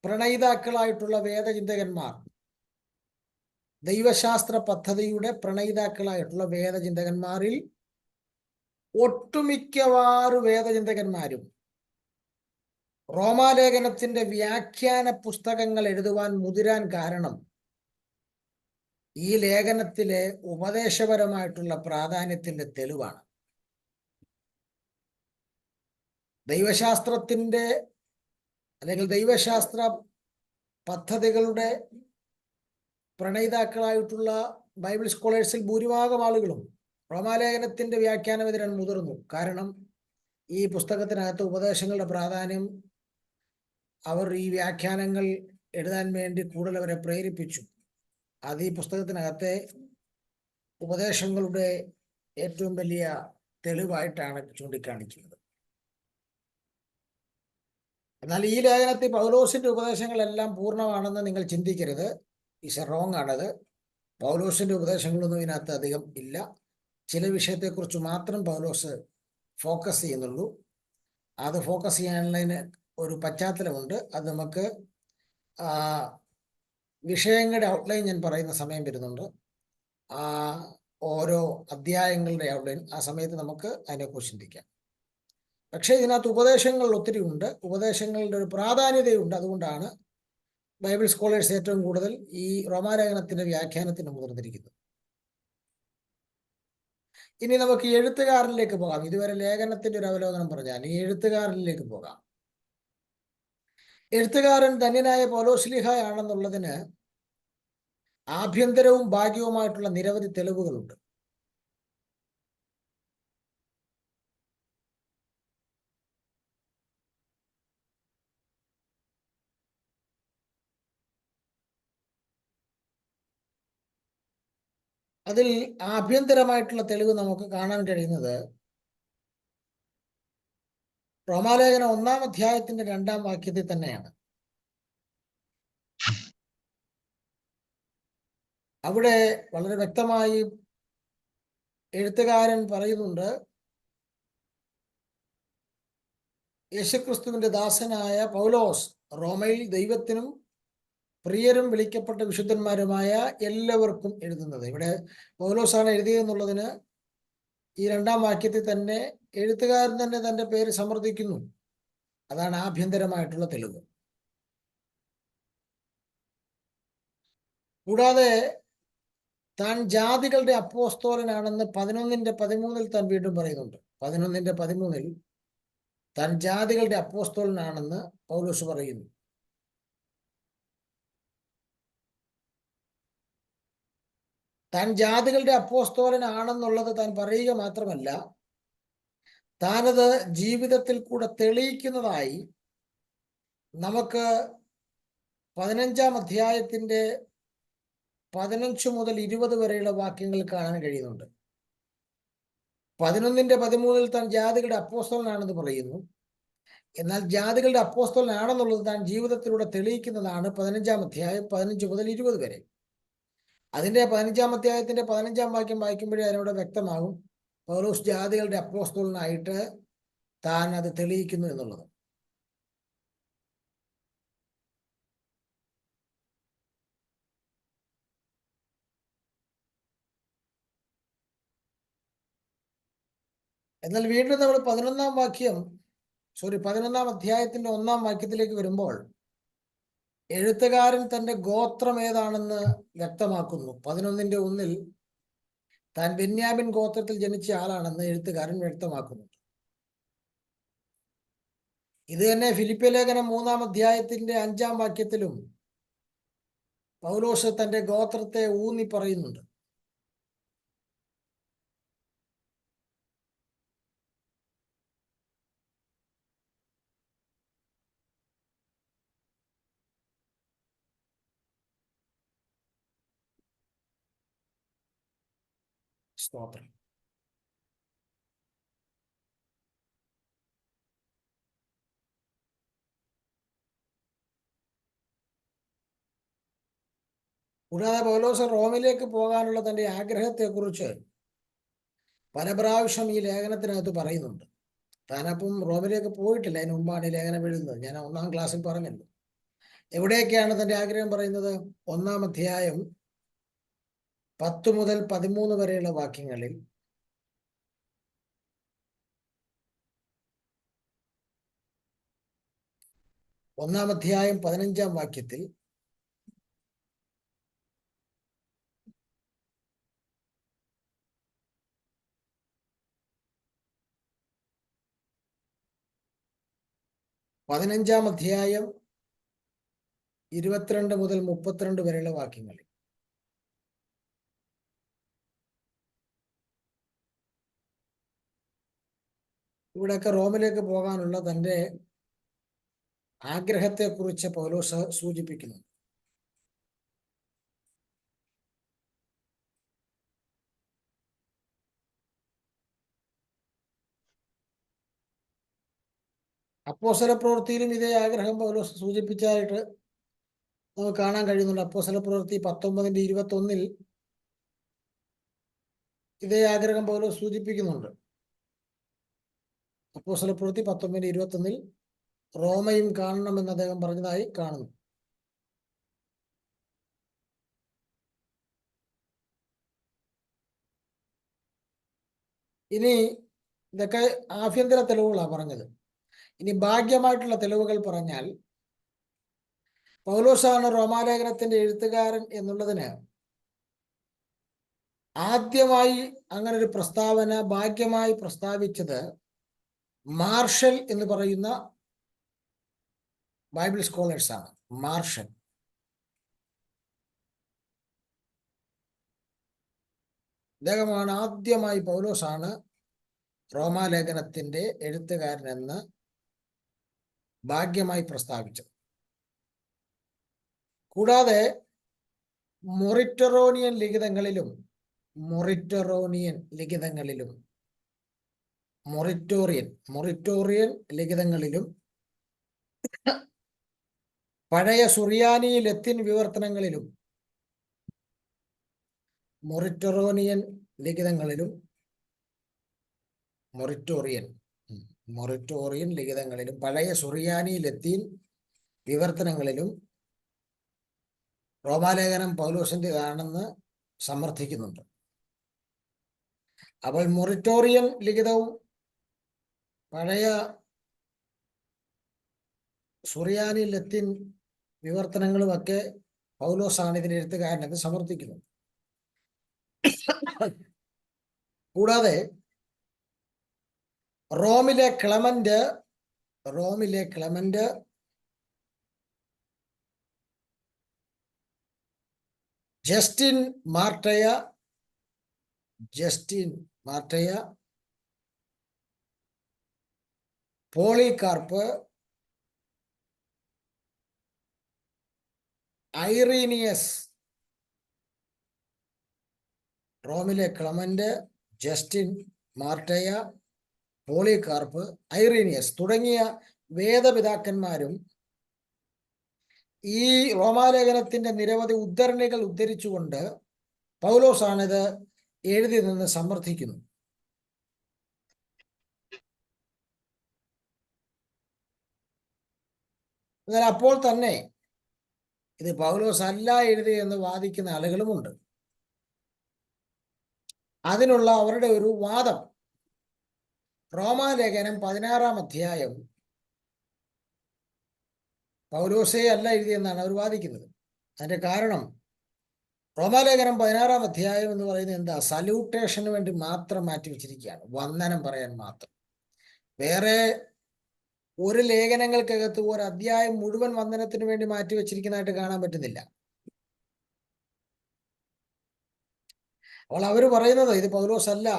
പ്രണയിതാക്കളായിട്ടുള്ള വേദചിന്തകന്മാർ, ദൈവശാസ്ത്ര പദ്ധതിയുടെ പ്രണയിതാക്കളായിട്ടുള്ള വേദചിന്തകന്മാരിൽ ഒട്ടുമിക്കവാറ് വേദചിന്തകന്മാരും റോമാലേഖനത്തിന്റെ വ്യാഖ്യാന പുസ്തകങ്ങൾ എഴുതുവാൻ മുതിരാൻ കാരണം ഈ ലേഖനത്തിലെ ഉപദേശപരമായിട്ടുള്ള പ്രാധാന്യത്തിന്റെ തെളിവാണ്. ദൈവശാസ്ത്രത്തിന്റെ അല്ലെങ്കിൽ ദൈവശാസ്ത്ര പദ്ധതികളുടെ പ്രണയിതാക്കളായിട്ടുള്ള ബൈബിൾ സ്കോളേഴ്സിൽ ഭൂരിഭാഗം ആളുകളും റോമാലേഖനത്തിന്റെ വ്യാഖ്യാനം എതിരാൻ മുതിർന്നു. കാരണം ഈ പുസ്തകത്തിനകത്ത് ഉപദേശങ്ങളുടെ പ്രാധാന്യം അവർ ഈ വ്യാഖ്യാനങ്ങൾ എഴുതാൻ വേണ്ടി കൂടുതൽ അവരെ പ്രേരിപ്പിച്ചു. അത് ഈ പുസ്തകത്തിനകത്തെ ഉപദേശങ്ങളുടെ ഏറ്റവും വലിയ തെളിവായിട്ടാണ് ചൂണ്ടിക്കാണിക്കുന്നത്. എന്നാൽ ഈ ലേഖനത്തിൽ പൗലോസിന്റെ ഉപദേശങ്ങളെല്ലാം പൂർണ്ണമാണെന്ന് നിങ്ങൾ ചിന്തിക്കരുത്. ഈസ് റോങ് ആണത്. പൗലോസിന്റെ ഉപദേശങ്ങളൊന്നും ഇതിനകത്ത് അധികം ഇല്ല. ചില വിഷയത്തെക്കുറിച്ച് മാത്രം പൗലോസ് ഫോക്കസ് ചെയ്യുന്നുള്ളൂ. അത് ഫോക്കസ് ചെയ്യാനുള്ളതിന് ഒരു പശ്ചാത്തലമുണ്ട്. അത് നമുക്ക് വിഷയങ്ങളുടെ ഔട്ട്ലൈൻ ഞാൻ പറയുന്ന സമയം വരുന്നുണ്ട്. ഓരോ അധ്യായങ്ങളുടെ ഔട്ട്ലൈൻ ആ സമയത്ത് നമുക്ക് അതിനെക്കുറിച്ച് ചിന്തിക്കാം. പക്ഷേ ഇതിനകത്ത് ഉപദേശങ്ങൾ ഒത്തിരി ഉണ്ട്. ഉപദേശങ്ങളുടെ ഒരു പ്രാധാന്യതയുണ്ട്. അതുകൊണ്ടാണ് ബൈബിൾ സ്കോളേഴ്സ് ഏറ്റവും കൂടുതൽ ഈ റോമാലേഖനത്തിന്റെ വ്യാഖ്യാനത്തിന് മുതിർന്നിരിക്കുന്നത്. ഇനി നമുക്ക് എഴുത്തുകാരനിലേക്ക് പോകാം. ഇതുവരെ ലേഖനത്തിന്റെ ഒരു അവലോകനം പറഞ്ഞാൽ ഈ എഴുത്തുകാരനിലേക്ക് പോകാം. എഴുത്തുകാരൻ ധന്യനായ പൗലോസ്ലീഹായാണെന്നുള്ളതിന് ആഭ്യന്തരവും ഭാഗ്യവുമായിട്ടുള്ള നിരവധി തെളിവുകളുണ്ട്. അതിൽ ആഭ്യന്തരമായിട്ടുള്ള തെളിവ് നമുക്ക് കാണാൻ കഴിയുന്നത് റോമാലേഖനം 1-ാം അധ്യായത്തിന്റെ 2-ാം വാക്യത്തിൽ തന്നെയാണ്. അവിടെ വളരെ വ്യക്തമായി എഴുത്തുകാരൻ പറയുന്നുണ്ട്, യേശുക്രിസ്തുവിന്റെ ദാസനായ പൗലോസ് റോമയിൽ ദൈവത്തിനും പ്രിയരും വിളിക്കപ്പെട്ട വിശുദ്ധന്മാരുമായ എല്ലാവർക്കും എഴുതുന്നത്. ഇവിടെ പൗലോസാണ് എഴുതിയെന്നുള്ളതിന് ഈ 2-ാം വാക്യത്തിൽ തന്നെ എഴുത്തുകാരൻ തന്നെ തന്റെ പേര് സമർത്ഥിക്കുന്നു. അതാണ് ആഭ്യന്തരമായിട്ടുള്ള തെളിവ്. കൂടാതെ താൻ ജാതികളുടെ അപ്പോസ്തോലനാണെന്ന് 11:13 താൻ വീണ്ടും പറയുന്നുണ്ട്. 11:13 താൻ ജാതികളുടെ അപ്പോസ്തോലനാണെന്ന് പൗലോസ് പറയുന്നു. താൻ ജാതികളുടെ അപ്പോസ്തോലനാണെന്നുള്ളത് താൻ പറയുക മാത്രമല്ല, താനത് ജീവിതത്തിൽ കൂടെ തെളിയിക്കുന്നതായി നമുക്ക് 15-ാം അധ്യായത്തിന്റെ 15 മുതൽ 20 വരെയുള്ള വാക്യങ്ങൾ കാണാൻ കഴിയുന്നുണ്ട്. 11:13 താൻ ജാതികളുടെ അപ്പോസ്തലനാണെന്ന് പറയുന്നു. എന്നാൽ ജാതികളുടെ അപ്പോസ്തലനാണെന്നുള്ളത് താൻ ജീവിതത്തിലൂടെ തെളിയിക്കുന്നതാണ് 15-ാം അധ്യായം 15 മുതൽ 20 വരെ. അതിന്റെ 15-ാം അധ്യായത്തിന്റെ 15-ാം വാക്യം വായിക്കുമ്പോഴേ അതിനോട് വ്യക്തമാകും പൗലോസ് ജാതികളുടെ അപ്പോസ്തലനായിട്ട് താൻ അത് തെളിയിക്കുന്നു എന്നുള്ളത്. എന്നാൽ വീണ്ടും നമ്മൾ 11-ാം അധ്യായത്തിന്റെ 1-ാം വാക്യത്തിലേക്ക് വരുമ്പോൾ എഴുത്തുകാരൻ തന്റെ ഗോത്രം ഏതാണെന്ന് വ്യക്തമാക്കുന്നു. 11:1 താൻ ബെന്യാമിൻ ഗോത്രത്തിൽ ജനിച്ച ആളാണെന്ന് എഴുത്തുകാരൻ വ്യക്തമാക്കുന്നു. ഇത് തന്നെ ഫിലിപ്പിയ ലേഖനം 3-ാം അധ്യായത്തിന്റെ 5-ാം വാക്യത്തിലും പൗലോസ് തന്റെ ഗോത്രത്തെ ഊന്നി പറയുന്നുണ്ട്. സ്തോത്രം. കൂടാതെ പൗലോസ് റോമിലേക്ക് പോകാനുള്ള തന്റെ ആഗ്രഹത്തെക്കുറിച്ച് പല പ്രാവശ്യം ഈ ലേഖനത്തിനകത്ത് പറയുന്നുണ്ട്. താനപ്പം റോമിലേക്ക് പോയിട്ടില്ല, അതിന് മുമ്പാണ് ഈ ലേഖനം എഴുതുന്നത്. ഞാൻ 1-ാം ക്ലാസ്സിൽ പറഞ്ഞല്ലോ. എവിടെയൊക്കെയാണ് തന്റെ ആഗ്രഹം പറയുന്നത്? 1-ാം അധ്യായം 10 മുതൽ 13 വരെയുള്ള വാക്യങ്ങളിൽ ഒന്നാം അധ്യായം 15-ാം വാക്യത്തിൽ പതിനഞ്ചാം അധ്യായം 22 മുതൽ 32 വരെയുള്ള വാക്യങ്ങളിൽ ഇവിടെയൊക്കെ റോമിലേക്ക് പോകാനുള്ള തന്റെ ആഗ്രഹത്തെക്കുറിച്ച് പൗലോസ് സൂചിപ്പിക്കുന്നു. അപ്പോസ്തല പ്രവൃത്തിയിലും ഇതേ ആഗ്രഹം പൗലോസ് സൂചിപ്പിച്ചായിട്ട് നമുക്ക് കാണാൻ കഴിയുന്നുണ്ട്. അപ്പോസ്തല പ്രവൃത്തി 19:21 ഇതേ ആഗ്രഹം പൗലോസ് സൂചിപ്പിക്കുന്നുണ്ട്. അപ്പോസ്തല പ്രവൃത്തി 19:21 റോമയും കാണണമെന്ന് അദ്ദേഹം പറഞ്ഞതായി കാണുന്നു. ഇനി ഇതൊക്കെ ആഭ്യന്തര തെളിവുകളാണ് പറഞ്ഞത്. ഇനി ഭാഗ്യമായിട്ടുള്ള തെളിവുകൾ പറഞ്ഞാൽ പൗലോസാണ് റോമാലേഖനത്തിന്റെ എഴുത്തുകാരൻ എന്നുള്ളതിന് ആദ്യമായി അങ്ങനെ ഒരു പ്രസ്താവന ഭാഗ്യമായി പ്രസ്താവിച്ചത് മാർഷൽ എന്ന് പറയുന്ന ബൈബിൾ സ്കോളേഴ്സ് ആണ്. മാർഷൽ അദ്ദേഹമാണ് ആദ്യമായി പൗലോസാണ് റോമാലേഖനത്തിന്റെ എഴുത്തുകാരനെന്ന് ഭാഗ്യമായി പ്രസ്താവിച്ചത്. കൂടാതെ മൊറിറ്ററോണിയൻ ലിഖിതങ്ങളിലും മൊറിറ്റോറിയൻ ലിഖിതങ്ങളിലും പഴയ സുറിയാനി ലത്തീൻ വിവർത്തനങ്ങളിലും മൊറിറ്റോറിയൻ ലിഖിതങ്ങളിലും പഴയ സുറിയാനി ലത്തീൻ വിവർത്തനങ്ങളിലും റോമാലേഖനം പൗലോസിൻ്റെതാണെന്ന് സമർത്ഥിക്കുന്നുണ്ട്. അപ്പോൾ മൊറിറ്റോറിയൻ ലിഖിതവും പഴയ സുറിയാനി ലത്തീൻ വിവർത്തനങ്ങളുമൊക്കെ പൗലോസാണ് ഇതിന്റെ എഴുത്തുകാരനെന്ന് സമർത്ഥിക്കുന്നു. കൂടാതെ റോമിലെ ക്ലെമന്റ് ജസ്റ്റിൻ മാർട്ടയ പോളികാർപ്പ് ഐറീനിയസ് റോമിലെ ക്ലെമന്റ് ജസ്റ്റിൻ മാർട്ടയ പോളികാർപ്പ് ഐറീനിയസ് തുടങ്ങിയ വേദപിതാക്കന്മാരും ഈ റോമാലേഖനത്തിന്റെ നിരവധി ഉദ്ധരണികൾ ഉദ്ധരിച്ചുകൊണ്ട് പൗലോസാണിത് എഴുതിയതെന്ന് സമർത്ഥിക്കുന്നു. എന്നാൽ അപ്പോൾ തന്നെ ഇത് പൗലോസ് അല്ല എഴുതിയെന്ന് വാദിക്കുന്ന ആളുകളുമുണ്ട്. അതിനുള്ള അവരുടെ ഒരു വാദം റോമാലേഖനം 16-ാം അധ്യായം പൗലോസേ അല്ല എഴുതിയെന്നാണ് അവർ വാദിക്കുന്നത്. അതിന്റെ കാരണം റോമാലേഖനം 16-ാം അധ്യായം എന്ന് പറയുന്നത് എന്താ? സല്യൂട്ടേഷന് വേണ്ടി മാത്രം മാറ്റിവെച്ചിരിക്കുകയാണ്, വന്ദനം പറയാൻ മാത്രം. വേറെ ഒരു ലേഖനങ്ങൾക്കകത്ത് ഒരു അധ്യായം മുഴുവൻ വന്ദനത്തിന് വേണ്ടി മാറ്റിവെച്ചിരിക്കുന്നതായിട്ട് കാണാൻ പറ്റുന്നില്ല. അപ്പോൾ അവർ പറയുന്നത് ഇത് പൗലോസ് അല്ല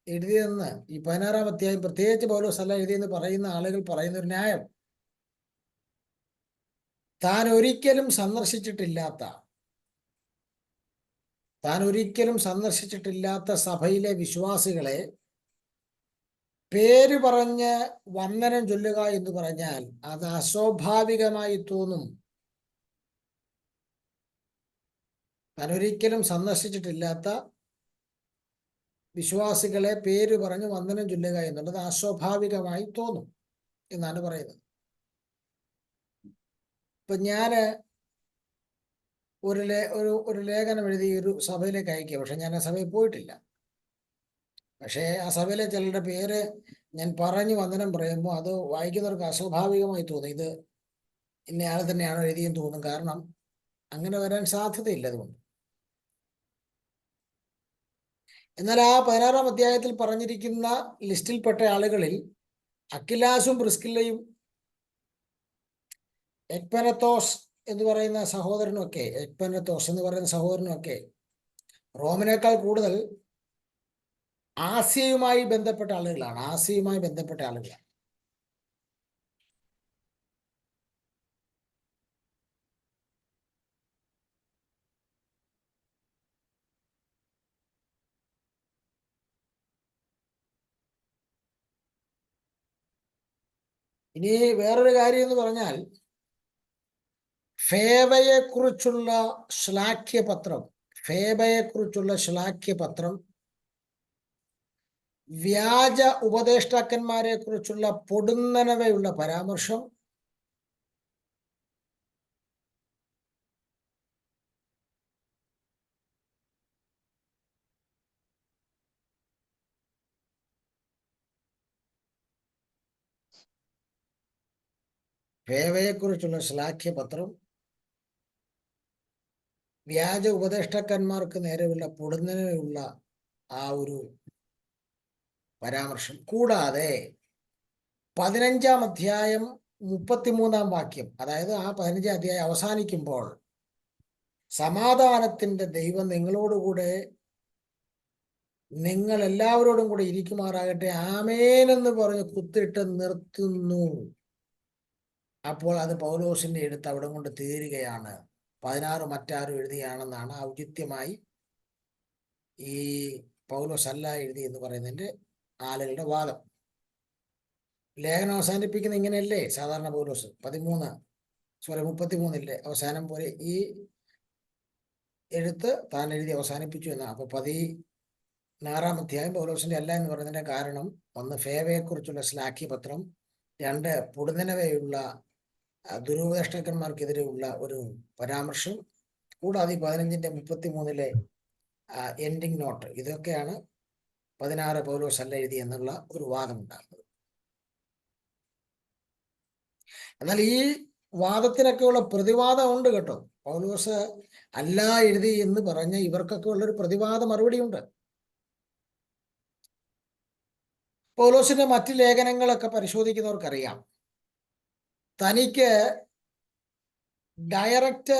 എഴുതിയെന്ന്, ഈ 16-ാം അധ്യായം പ്രത്യേകിച്ച് പൗലോസ് അല്ല എഴുതിയെന്ന് പറയുന്ന ആളുകൾ പറയുന്ന ഒരു ന്യായം, താൻ ഒരിക്കലും സന്ദർശിച്ചിട്ടില്ലാത്ത സഭയിലെ വിശ്വാസികളെ പേര് പറഞ്ഞ് വന്ദനം ചൊല്ലുക എന്ന് പറഞ്ഞാൽ അത് അസ്വാഭാവികമായി തോന്നും. താൻ ഒരിക്കലും സന്ദർശിച്ചിട്ടില്ലാത്ത വിശ്വാസികളെ പേര് പറഞ്ഞ് വന്ദനം ചൊല്ലുക എന്നുള്ളത് അസ്വാഭാവികമായി തോന്നും എന്നാണ് പറയുന്നത്. ഇപ്പൊ ഞാന് ഒരു ലേഖനം എഴുതി ഒരു സഭയിലേക്ക് അയക്കുക, പക്ഷെ ഞാൻ ആ സഭയിൽ പോയിട്ടില്ല. പക്ഷേ ആ സഭയിലെ ചിലരുടെ പേര് ഞാൻ പറഞ്ഞു വന്ദനം പറയുമ്പോൾ അത് വായിക്കുന്നവർക്ക് അസ്വാഭാവികമായി തോന്നും, ഇത് ഇന്നയാൾ തന്നെയാണോ എഴുതിയെന്ന് തോന്നും. കാരണം അങ്ങനെ വരാൻ സാധ്യതയില്ല. അതുകൊണ്ട് എന്നാൽ ആ 16-ാം അധ്യായത്തിൽ പറഞ്ഞിരിക്കുന്ന ലിസ്റ്റിൽപ്പെട്ട ആളുകളിൽ അക്കിലാസും പ്രിസ്കില്ലയും എക്പെനത്തോസ് എന്ന് പറയുന്ന സഹോദരനുമൊക്കെ റോമിനേക്കാൾ കൂടുതൽ ആസിയയുമായി ബന്ധപ്പെട്ട ആളുകളാണ്. ഇനി വേറൊരു കാര്യം എന്ന് പറഞ്ഞാൽ, ഫേബയെക്കുറിച്ചുള്ള ശ്ലാഘ്യപത്രം, ഫേബയെക്കുറിച്ചുള്ള ശ്ലാഘ്യപത്രം, വ്യാജ ഉപദേഷ്ടാക്കന്മാരെ കുറിച്ചുള്ള പൊടുന്നനവയുള്ള പരാമർശം, ഫേബയെക്കുറിച്ചുള്ള ശ്ലാഘ്യപത്രം, വ്യാജ ഉപദേഷ്ടാക്കന്മാർക്ക് നേരെയുള്ള പൊടുന്നനവയുള്ള ആ ഒരു പരാമർശം, കൂടാതെ 15-ാം അധ്യായം 33-ാം വാക്യം, അതായത് ആ 15-ാം അധ്യായം അവസാനിക്കുമ്പോൾ, സമാധാനത്തിന്റെ ദൈവം നിങ്ങളോടുകൂടെ, നിങ്ങൾ എല്ലാവരോടും കൂടെ ഇരിക്കുമാറാകട്ടെ, ആമേൻ എന്ന് പറഞ്ഞ് കുത്തിട്ട് നിർത്തുന്നു. അപ്പോൾ അത് പൗലോസിന്റെ എഴുത്ത് അവിടെ കൊണ്ട് തീരുകയാണ്. 16 മറ്റാരും എഴുതിയാണെന്നാണ് ഔചിത്യമായി ഈ പൗലോസ് അല്ല എഴുതി എന്ന് പറയുന്നതിന്റെ ആളുകളുടെ വാദം. ലേഖനം അവസാനിപ്പിക്കുന്ന ഇങ്ങനെയല്ലേ സാധാരണ പൗലോസ്? 33 അവസാനം പോലെ ഈ എഴുത്ത് താൻ എഴുതി അവസാനിപ്പിച്ചു എന്നാണ്. അപ്പൊ 16-ാം അധ്യായം പൗലോസിന്റെ അല്ല എന്ന് പറയുന്നതിന്റെ കാരണം, ഒന്ന് ഫേവയെക്കുറിച്ചുള്ള ശ്ലാഘ്യപത്രം, 2 പൊടുന്നനവയുള്ള ദുരുപദേഷ്ടാക്കന്മാർക്കെതിരെയുള്ള ഒരു പരാമർശം, കൂടാതെ 15-ന്റെ 33-ലെ എൻഡിങ് നോട്ട്, ഇതൊക്കെയാണ് 16 പൗലോസ് അല്ല എഴുതി എന്നുള്ള ഒരു വാദം ഉണ്ടാകുന്നത്. എന്നാൽ ഈ വാദത്തിനൊക്കെയുള്ള പ്രതിവാദം ഉണ്ട് കേട്ടോ. പൗലോസ് അല്ല എഴുതി എന്ന് പറഞ്ഞ ഇവർക്കൊക്കെ ഉള്ളൊരു പ്രതിവാദ മറുപടിയുണ്ട്. പൗലോസിന്റെ മറ്റ് ലേഖനങ്ങളൊക്കെ പരിശോധിക്കുന്നവർക്കറിയാം, തനിക്ക് ഡയറക്റ്റ്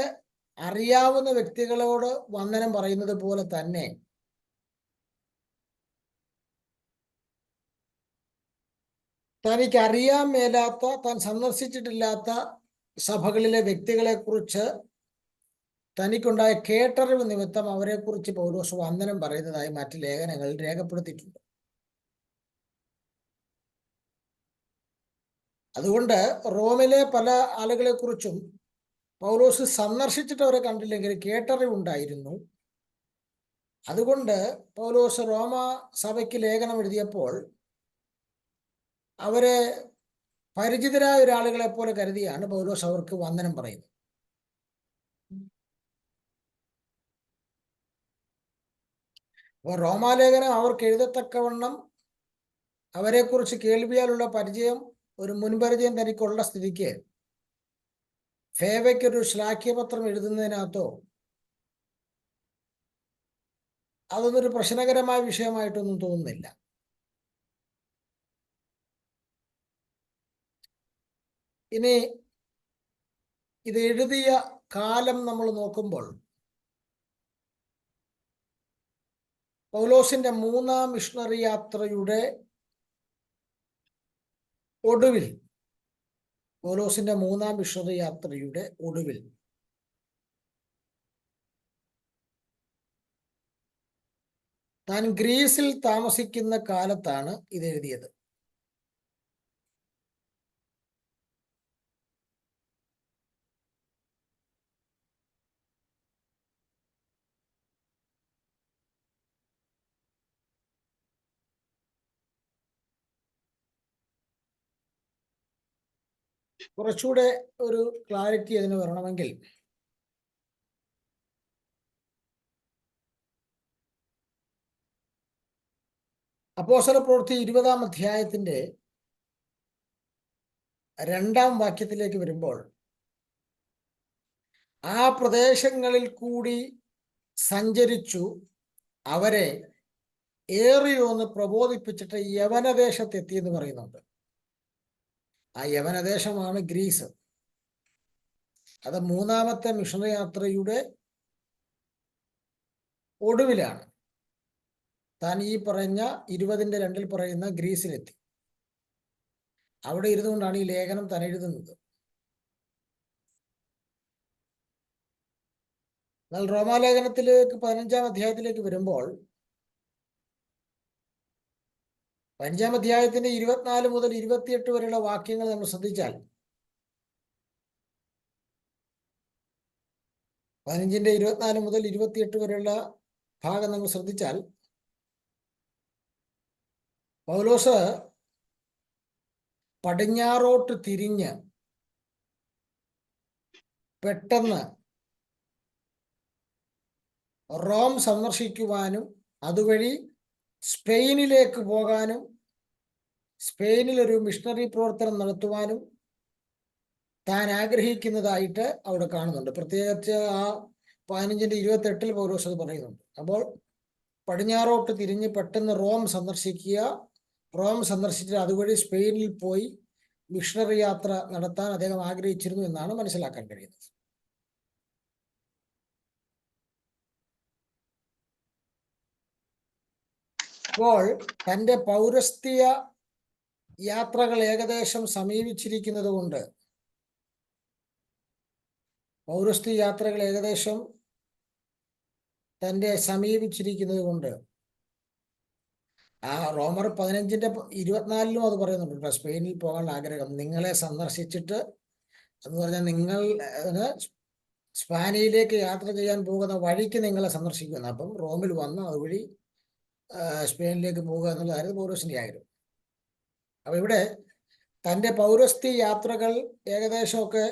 അറിയാവുന്ന വ്യക്തികളോട് വന്ദനം പറയുന്നത് പോലെ തന്നെ തനിക്ക് അറിയാൻ മേലാത്ത, താൻ സന്ദർശിച്ചിട്ടില്ലാത്ത സഭകളിലെ വ്യക്തികളെ കുറിച്ച് തനിക്കുണ്ടായ കേട്ടറിവ് നിമിത്തം അവരെക്കുറിച്ച് പൗലോസ് വന്ദനം പറയുന്നതായി മറ്റ് ലേഖനങ്ങളിൽ രേഖപ്പെടുത്തിയിട്ടുണ്ട്. അതുകൊണ്ട് റോമിലെ പല ആളുകളെ കുറിച്ചും പൗലോസ് സന്ദർശിച്ചിട്ട് അവരെ കണ്ടില്ലെങ്കിൽ കേട്ടറിവുണ്ടായിരുന്നു. അതുകൊണ്ട് പൗലോസ് റോമ സഭയ്ക്ക് ലേഖനം എഴുതിയപ്പോൾ അവരെ പരിചിതരായ ഒരാളുകളെ പോലെ കരുതിയാണ് പൗലോസ് അവർക്ക് വന്ദനം പറയുന്നത്. അപ്പോൾ റോമാലേഖനം അവർക്ക് എഴുതത്തക്കവണ്ണം അവരെക്കുറിച്ച് കേൾവിയാലുള്ള പരിചയം, ഒരു മുൻപരിചയം തനിക്കുള്ള സ്ഥിതിക്ക് ഫേവയ്ക്കൊരു ശ്ലാഘ്യപത്രം എഴുതുന്നതിനകത്തോ അതൊന്നൊരു പ്രശ്നകരമായ വിഷയമായിട്ടൊന്നും തോന്നുന്നില്ല. ഇനി ഇത് എഴുതിയ കാലം നമ്മൾ നോക്കുമ്പോൾ, പൗലോസിന്റെ 3-ാം മിഷണറി യാത്രയുടെ ഒടുവിൽ, പൗലോസിന്റെ 3-ാം മിഷണറി യാത്രയുടെ ഒടുവിൽ താൻ ഗ്രീസിൽ താമസിക്കുന്ന കാലത്താണ് ഇത് എഴുതിയത്. കുറച്ചുകൂടെ ഒരു ക്ലാരിറ്റി അതിന് വരണമെങ്കിൽ അപ്പോസ്തലപ്രവൃത്തി 20-ാം അധ്യായത്തിന്റെ 2-ാം വാക്യത്തിലേക്ക് വരുമ്പോൾ, ആ പ്രദേശങ്ങളിൽ കൂടി സഞ്ചരിച്ചു അവരെ ഏറിയൊന്ന് പ്രബോധിപ്പിച്ചിട്ട് യവനദേശത്തെത്തി എന്ന് പറയുന്നുണ്ട്. ആ യവനദേശമാണ് ഗ്രീസ്. അത് 3-ാമത്തെ മിഷണറി യാത്രയുടെ ഒടുവിലാണ് താൻ ഈ പറഞ്ഞ 20-ന്റെ 2-ൽ പറയുന്ന ഗ്രീസിലെത്തി. അവിടെ ഇരുന്നുകൊണ്ടാണ് ഈ ലേഖനം താൻ എഴുതുന്നത്. എന്നാൽ റോമാലേഖനത്തിലേക്ക് 15-ാം അധ്യായത്തിലേക്ക് വരുമ്പോൾ 15-ാം അധ്യായത്തിന്റെ 24 മുതൽ 28 വരെയുള്ള വാക്യങ്ങൾ നമ്മൾ ശ്രദ്ധിച്ചാൽ 15-ന്റെ 24 മുതൽ 28 വരെയുള്ള ഭാഗം നമ്മൾ ശ്രദ്ധിച്ചാൽ പൗലോസ് പടിഞ്ഞാറോട്ട് തിരിഞ്ഞ് പെട്ടെന്ന് റോം സന്ദർശിക്കുവാനും അതുവഴി സ്പെയിനിലേക്ക് പോകാനും സ്പെയിനിൽ ഒരു മിഷണറി പ്രവർത്തനം നടത്തുവാനും താൻ ആഗ്രഹിക്കുന്നതായിട്ട് അവിടെ കാണുന്നുണ്ട്. പ്രത്യേകിച്ച് ആ 15-ന്റെ 28 പൗലോസ് അത് പറയുന്നുണ്ട്. അപ്പോൾ പടിഞ്ഞാറോട്ട് തിരിഞ്ഞ് പെട്ടെന്ന് റോം സന്ദർശിക്കുക, റോം സന്ദർശിച്ചിട്ട് അതുവഴി സ്പെയിനിൽ പോയി മിഷണറി യാത്ര നടത്താൻ അദ്ദേഹം ആഗ്രഹിച്ചിരുന്നു എന്നാണ് മനസ്സിലാക്കാൻ കഴിയുന്നത്. അപ്പോൾ തൻ്റെ പൗരസ്ത്യ യാത്രകൾ ഏകദേശം സമീപിച്ചിരിക്കുന്നത് കൊണ്ട് ആ റോമർ 15-ന്റെ 24 അത് പറയുന്നുണ്ട്. സ്പെയിനിൽ പോകാനുള്ള ആഗ്രഹം നിങ്ങളെ സന്ദർശിച്ചിട്ട് എന്ന് പറഞ്ഞാൽ നിങ്ങൾ സ്പാനിയയിലേക്ക് യാത്ര ചെയ്യാൻ പോകുന്ന വഴിക്ക് നിങ്ങളെ സന്ദർശിക്കുന്നു. അപ്പം റോമിൽ വന്ന് അതുവഴി സ്പെയിനിലേക്ക് പോകുക എന്നുള്ളതായിരുന്നു പൗലോസിന്റെ ആഗ്രഹം. അപ്പൊ ഇവിടെ തൻ്റെ പൗരസ്ത്യ യാത്രകൾ ഏകദേശമൊക്കെ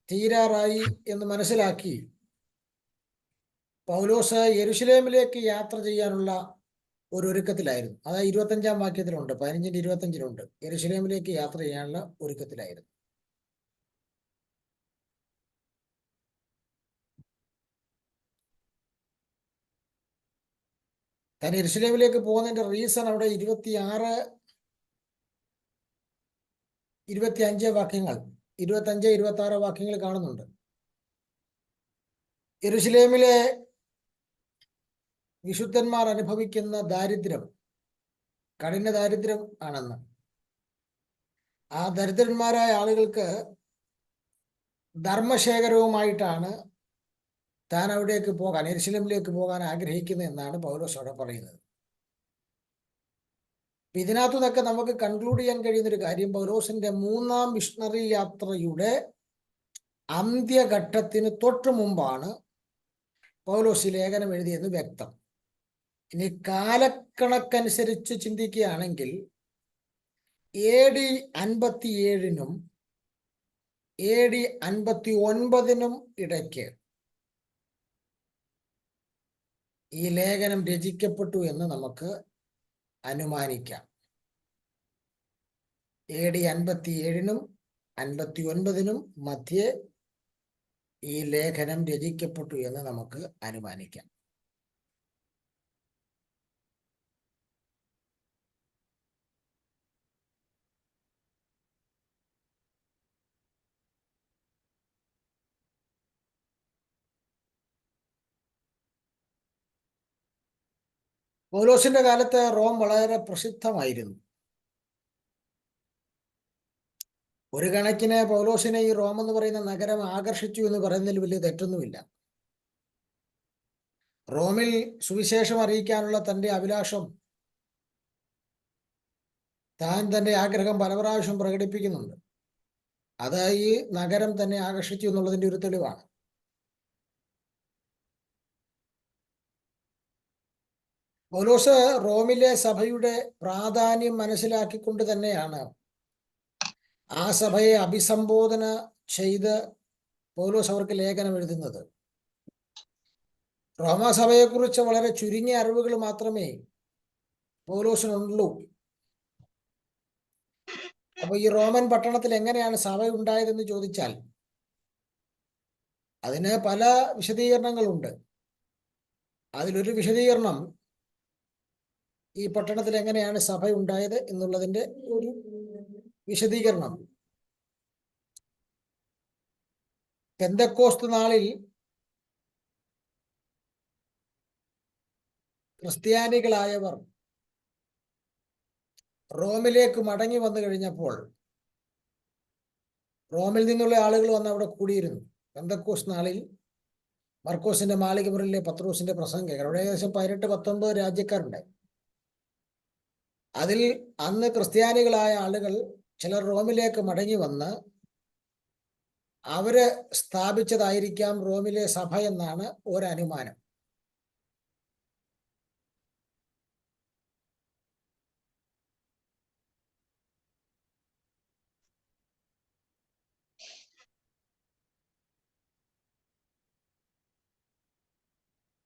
തീരാറായി എന്ന് മനസ്സിലാക്കി പൗലോസ് യെരുശലേമിലേക്ക് യാത്ര ചെയ്യാനുള്ള ഒരു ഒരുക്കത്തിലായിരുന്നു. അതായത് 25-ാം വാക്യത്തിലുണ്ട്, 15-ന്റെ 25-ലുണ്ട്, യെരുശലേമിലേക്ക് യാത്ര ചെയ്യാനുള്ള ഒരുക്കത്തിലായിരുന്നു. താൻ യെരുശലേമിലേക്ക് പോകുന്നതിന്റെ റീസൺ അവിടെ 26, 25 വാക്യങ്ങൾ, 25, 26 വാക്യങ്ങൾ കാണുന്നുണ്ട്. യെരുശലേമിലെ വിശുദ്ധന്മാർ അനുഭവിക്കുന്ന ദാരിദ്ര്യം കഠിന ദാരിദ്ര്യം ആണെന്ന്, ആ ദരിദ്രന്മാരായ ആളുകൾക്ക് ധർമ്മശേഖരവുമായിട്ടാണ് താൻ അവിടേക്ക് പോകാൻ, യെരുശലേമിലേക്ക് പോകാൻ ആഗ്രഹിക്കുന്നത് എന്നാണ് പൗലോസ് അവിടെ പറയുന്നത്. ഇതിനകത്തു നിന്നൊക്കെ നമുക്ക് കൺക്ലൂഡ് ചെയ്യാൻ കഴിയുന്നൊരു കാര്യം, പൗലോസിന്റെ 3-ാം മിഷണറി യാത്രയുടെ അന്ത്യഘട്ടത്തിന് തൊട്ടു മുമ്പാണ് പൗലോസ് ലേഖനം എഴുതിയെന്ന് വ്യക്തം. ഇനി കാലക്കണക്കനുസരിച്ച് ചിന്തിക്കുകയാണെങ്കിൽ AD 57-നും AD 59-നും ഇടയ്ക്ക് ഈ ലേഖനം രചിക്കപ്പെട്ടു എന്ന് നമുക്ക് അനുമാനിക്കാം. AD 57-നും 59-നും മധ്യേ ഈ ലേഖനം രചിക്കപ്പെട്ടു എന്ന് നമുക്ക് അനുമാനിക്കാം. പൗലോസിന്റെ കാലത്ത് റോം വളരെ പ്രസിദ്ധമായിരുന്നു. ഒരു കണക്കിന് പൗലോസിനെ ഈ റോം എന്ന് പറയുന്ന നഗരം ആകർഷിച്ചു എന്ന് പറയുന്നതിൽ വലിയ തെറ്റൊന്നുമില്ല. റോമിൽ സുവിശേഷം അറിയിക്കാനുള്ള തന്റെ അഭിലാഷം, താൻ തന്റെ ആഗ്രഹം പല പ്രാവശ്യം പ്രകടിപ്പിക്കുന്നുണ്ട്. അത് ഈ നഗരം തന്നെ ആകർഷിച്ചു എന്നുള്ളതിന്റെ ഒരു തെളിവാണ്. പൗലോസ് റോമിലെ സഭയുടെ പ്രാധാന്യം മനസ്സിലാക്കിക്കൊണ്ട് തന്നെയാണ് ആ സഭയെ അഭിസംബോധന ചെയ്ത് പൗലോസ് അവർക്ക് ലേഖനം എഴുതുന്നത്. റോമാസഭയെക്കുറിച്ച് വളരെ ചുരുങ്ങിയ അറിവുകൾ മാത്രമേ പൗലോസിനുള്ളൂ. അപ്പൊ ഈ റോമൻ പട്ടണത്തിൽ എങ്ങനെയാണ് സഭ ഉണ്ടായതെന്ന് ചോദിച്ചാൽ അതിന് പല വിശദീകരണങ്ങളുണ്ട്. അതിലൊരു വിശദീകരണം ഈ പട്ടണത്തിൽ എങ്ങനെയാണ് സഭ ഉണ്ടായത് എന്നുള്ളതിന്റെ ഒരു വിശദീകരണം, പെന്തക്കോസ്ത് നാളിൽ ക്രിസ്ത്യാനികളായവർ റോമിലേക്ക് മടങ്ങി വന്നു കഴിഞ്ഞപ്പോൾ റോമിൽ നിന്നുള്ള ആളുകൾ വന്ന് അവിടെ കൂടിയിരുന്നു. പെന്തക്കോസ്ത് നാളിൽ മർക്കോസിന്റെ മാളികമുറിയിലെ പത്രോസിന്റെ പ്രസംഗം കേൾക്കാൻ അവിടെ ഏകദേശം 18-19 രാജ്യക്കാരുണ്ടായി. അതിൽ അന്ന് ക്രിസ്ത്യാനികളായ ആളുകൾ ചിലർ റോമിലേക്ക് മടങ്ങി വന്ന് അവര് സ്ഥാപിച്ചതായിരിക്കാം റോമിലെ സഭ എന്നാണ് ഒരനുമാനം.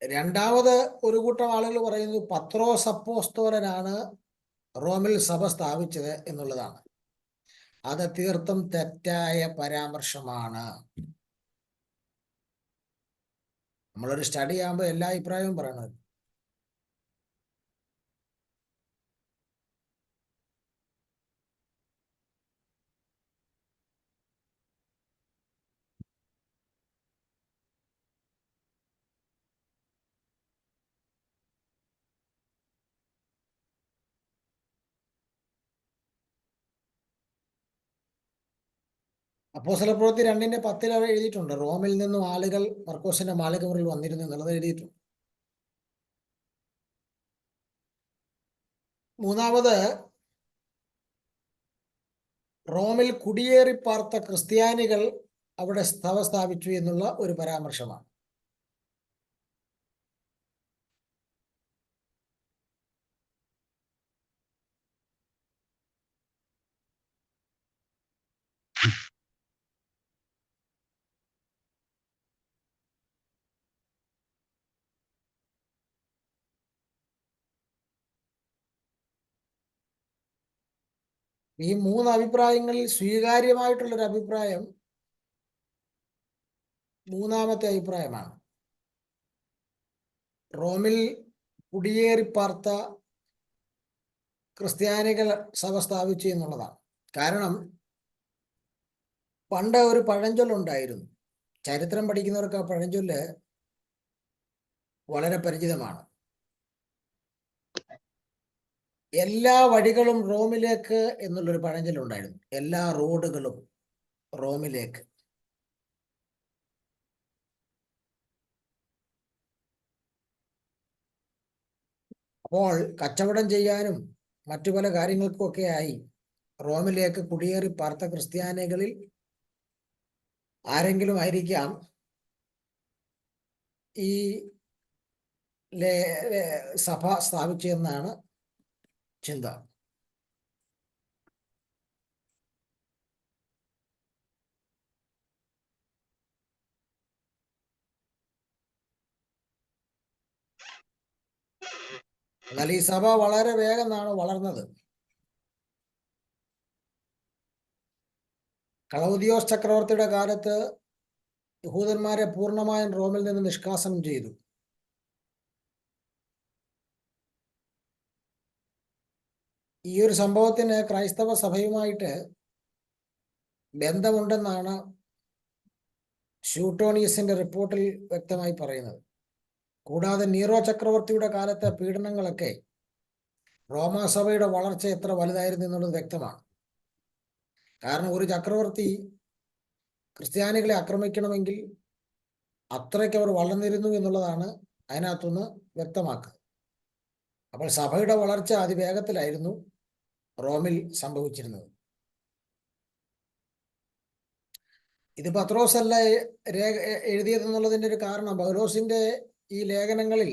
രണ്ടാമത് ഒരു കൂട്ടം ആളുകൾ പറയുന്നു പത്രോസ് അപ്പോസ്തലനാണ് റോമിൽ സഭ സ്ഥാപിച്ചത് എന്നുള്ളതാണ്. അത് തീർത്തും തെറ്റായ പരാമർശമാണ്. നമ്മളൊരു സ്റ്റഡി ആകുമ്പോൾ എല്ലാ അഭിപ്രായവും പറയണത്. അപ്പോസ്തലപ്രവൃത്തി 2:10 അവർ എഴുതിയിട്ടുണ്ട്, റോമിൽ നിന്നും ആളുകൾ മർക്കോസിന്റെ മാളികമുറിയിൽ വന്നിരുന്നു എന്നുള്ളത് എഴുതിയിട്ടുണ്ട്. മൂന്നാമത്, റോമിൽ കുടിയേറി പാർത്ത ക്രിസ്ത്യാനികൾ അവിടെ സഭ സ്ഥാപിച്ചു എന്നുള്ള ഒരു പരാമർശമാണ്. ഈ 3 അഭിപ്രായങ്ങളിൽ സ്വീകാര്യമായിട്ടുള്ളൊരു അഭിപ്രായം മൂന്നാമത്തെ അഭിപ്രായമാണ്. റോമിൽ കുടിയേറി പാർത്ത ക്രിസ്ത്യാനികൾ സഭ സ്ഥാപിച്ചു എന്നുള്ളതാണ്. കാരണം പണ്ട് ഒരു പഴഞ്ചൊല്ലുണ്ടായിരുന്നു. ചരിത്രം പഠിക്കുന്നവർക്ക് ആ പഴഞ്ചൊല്ല് വളരെ പരിചിതമാണ്. എല്ലാ വഴികളും റോമിലേക്ക് എന്നുള്ളൊരു പഴഞ്ചൊല്ലുണ്ടായിരുന്നു. എല്ലാ റോഡുകളും റോമിലേക്ക്. അപ്പോൾ കച്ചവടം ചെയ്യാനും മറ്റു പല കാര്യങ്ങൾക്കുമൊക്കെ ആയി റോമിലേക്ക് കുടിയേറി പാർത്ത ക്രിസ്ത്യാനികളിൽ ആരെങ്കിലും ആയിരിക്കാം ഈ സഭ സ്ഥാപിച്ചതെന്നാണ് ചിന്ത. എന്നാൽ ഈ സഭ വളരെ വേഗമാണ് വളർന്നത്. ക്ലൗദിയോസ് ചക്രവർത്തിയുടെ കാലത്ത് യഹൂദന്മാരെ പൂർണ്ണമായും റോമിൽ നിന്ന് നിഷ്കാസനം ചെയ്തു. ഈ ഒരു സംഭവത്തിന് ക്രൈസ്തവ സഭയുമായിട്ട് ബന്ധമുണ്ടെന്നാണ് ഷൂട്ടോണിയസിന്റെ റിപ്പോർട്ടിൽ വ്യക്തമായി പറയുന്നത്. കൂടാതെ നീറോ ചക്രവർത്തിയുടെ കാലത്തെ പീഡനങ്ങളൊക്കെ റോമാസഭയുടെ വളർച്ച എത്ര വലുതായിരുന്നു എന്നുള്ളത് വ്യക്തമാണ്. കാരണം ഒരു ചക്രവർത്തി ക്രിസ്ത്യാനികളെ ആക്രമിക്കണമെങ്കിൽ അത്രയ്ക്ക് അവർ വളർന്നിരുന്നു എന്നുള്ളതാണ് അതിനകത്തുനിന്ന് വ്യക്തമാക്കുക. അപ്പോൾ സഭയുടെ വളർച്ച അതിവേഗത്തിലായിരുന്നു റോമിൽ സംഭവിച്ചിരുന്നത്. ഇത് പത്രോസ് അല്ല എഴുതിയതെന്നുള്ളതിൻ്റെ ഒരു കാരണം, പൗലോസിന്റെ ഈ ലേഖനങ്ങളിൽ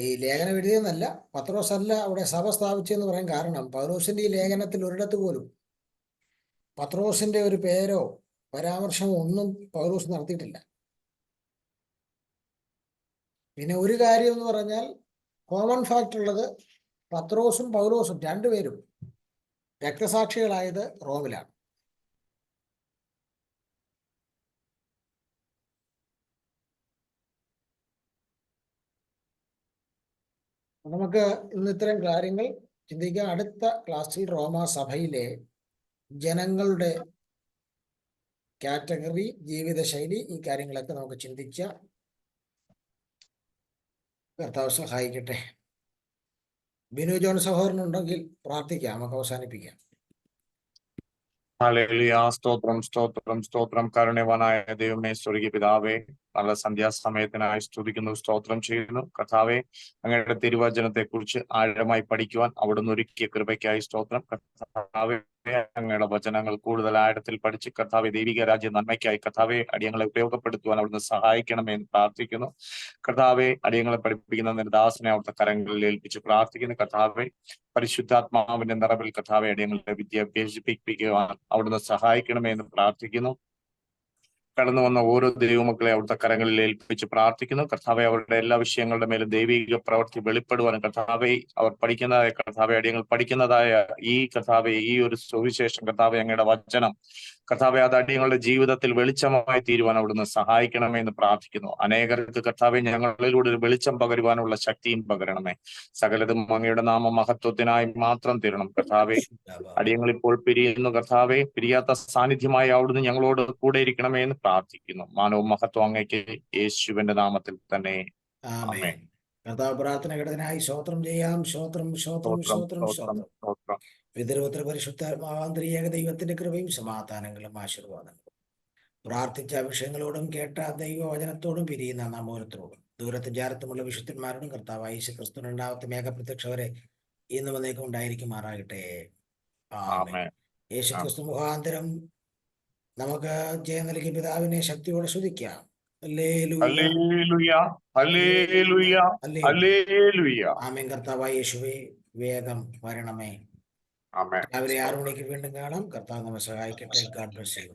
ഈ ലേഖനം എഴുതിയെന്നല്ല, പത്രോസ് അല്ല അവിടെ സഭ സ്ഥാപിച്ചെന്ന് പറയാൻ കാരണം, പൗലോസിന്റെ ഈ ലേഖനത്തിൽ ഒരിടത്ത് പോലും പത്രോസിന്റെ ഒരു പേരോ പരാമർശമോ ഒന്നും പൗലോസ് നടത്തിയിട്ടില്ല. പിന്നെ ഒരു കാര്യം എന്ന് പറഞ്ഞാൽ കോമൺ ഫാക്ട് ഉള്ളത്, പത്രോസും പൗലോസും രണ്ടുപേരും രക്തസാക്ഷികളായത് റോമിലാണ്. നമുക്ക് ഇന്ന് ഇത്തരം കാര്യങ്ങൾ ചിന്തിക്കാം. അടുത്ത ക്ലാസ്സിൽ റോമാ സഭയിലെ ജനങ്ങളുടെ കാറ്റഗറി, ജീവിതശൈലി, ഈ കാര്യങ്ങളൊക്കെ നമുക്ക് ചിന്തിക്കാം. കർത്താവ് സഹായിക്കട്ടെ. ബിനു ജോൺ സഹോദരനുണ്ടെങ്കിൽ പ്രാർത്ഥിക്കാം, നമുക്ക് അവസാനിപ്പിക്കാം. ഹല്ലേലൂയ. സ്തോത്രം സ്തോത്രം സ്തോത്രം. കരുണവാനായ ദൈവമേ, സ്വർഗീയ പിതാവേ, നല്ല സന്ധ്യാസമയത്തിനായി സ്തുതിക്കുന്നു, സ്തോത്രം ചെയ്യുന്നു. കർത്താവെ, അങ്ങയുടെ തിരുവചനത്തെ കുറിച്ച് ആഴമായി പഠിക്കുവാൻ അവിടുന്ന് ഒരുക്കിയ കൃപയ്ക്കായി സ്തോത്രം. കർത്താവെ, അങ്ങയുടെ വചനങ്ങൾ കൂടുതൽ ആഴത്തിൽ പഠിച്ച് കർത്താവെ ദൈവിക രാജ്യ നന്മയ്ക്കായി കർത്താവെ അടിയങ്ങളെ ഉപയോഗപ്പെടുത്തുവാൻ അവിടുന്ന് സഹായിക്കണമേ എന്ന് പ്രാർത്ഥിക്കുന്നു. കർത്താവെ, അടിയങ്ങളെ പഠിപ്പിക്കുന്ന നിർദാസനെ അവിടുത്തെ കരങ്ങളിൽ ഏൽപ്പിച്ച് പ്രാർത്ഥിക്കുന്നു. കർത്താവെ, പരിശുദ്ധാത്മാവിന്റെ നിറവിൽ കർത്താവെ അടിയങ്ങളെ വിദ്യ അഭ്യസിപ്പിക്കുവാൻ അവിടുന്ന് സഹായിക്കണമേ എന്ന് പ്രാർത്ഥിക്കുന്നു. കടന്നു വന്ന ഓരോ ദൈവമക്കളെ അവിടുത്തെ കരങ്ങളിൽ ഏൽപ്പിച്ച് പ്രാർത്ഥിക്കുന്നു. കർത്താവെ, അവരുടെ എല്ലാ വിഷയങ്ങളുടെ മേലും ദൈവിക പ്രവൃത്തി വെളിപ്പെടുവാനും കർത്താവെ, അവർ പഠിക്കുന്നതായ കർത്താവെ അടിയങ്ങൾ പഠിക്കുന്നതായ ഈ കർത്താവെ ഈ ഒരു സുവിശേഷം കർത്താവെ അങ്ങയുടെ വചനം കർത്താവെ അത് അടിയങ്ങളുടെ ജീവിതത്തിൽ വെളിച്ചമായി തീരുവാൻ അവിടുന്ന് സഹായിക്കണമേ എന്ന് പ്രാർത്ഥിക്കുന്നു. അനേകർക്ക് കർത്താവെ ഞങ്ങളിലൂടെ ഒരു വെളിച്ചം പകരുവാനുള്ള ശക്തിയും പകരണമേ. സകലതും അങ്ങയുടെ നാമ മഹത്വത്തിനായി മാത്രം തീരണം. കർത്താവെ, അടിയങ്ങൾ ഇപ്പോൾ പിരിയുന്നു. കർത്താവെ, പിരിയാത്ത സാന്നിധ്യമായി അവിടുന്ന് ഞങ്ങളോട് കൂടെ ഇരിക്കണമേ എന്ന് പ്രാർത്ഥിക്കുന്നു. മാനവും മഹത്വം അങ്ങയ്ക്ക് യേശുവിന്റെ നാമത്തിൽ തന്നെ. ആമേൻ. കർത്താവ് പ്രാർത്ഥന കേട്ടതിനായി സ്തോത്രം ചെയ്യാം. സ്തോത്രം സ്തോത്രം സ്തോത്രം സ്തോത്രം. പിതൃപുത്ര പരിശുദ്ധാത്മാവാന്തരിക ദൈവത്തിന്റെ കൃപയും സമാധാനങ്ങളും ആശീർവാദങ്ങളും പ്രാർത്ഥിച്ച വിഷയങ്ങളോടും കേട്ട ദൈവവചനത്തോടും പിരിയുന്ന നാം ഓരോരുത്തരോടും ദൂരത്തും ജാരത്തുമുള്ള വിശുദ്ധന്മാരോടും കർത്താവ് യേശു ക്രിസ്തു രണ്ടാമത്തെ മേഘപ്രത്യക്ഷ വരെ ഇന്ന് വന്നേക്കും ഉണ്ടായിരിക്കുമാറാകട്ടെ. ആമേൻ. യേശു ക്രിസ്തു മുഖാന്തരം നമുക്ക് ജയം നൽകിയ പിതാവിനെ ശക്തിയോടെ സ്തുതിക്കാം. ആമേൻ. കർത്താവായ യേശുവേ, വേഗം വരണമേ. രാവിലെ 6 മണിക്ക് വീണ്ടും കാണാം. കർത്താവ് നമ്മെ സഹായിക്കട്ടെ. God bless you.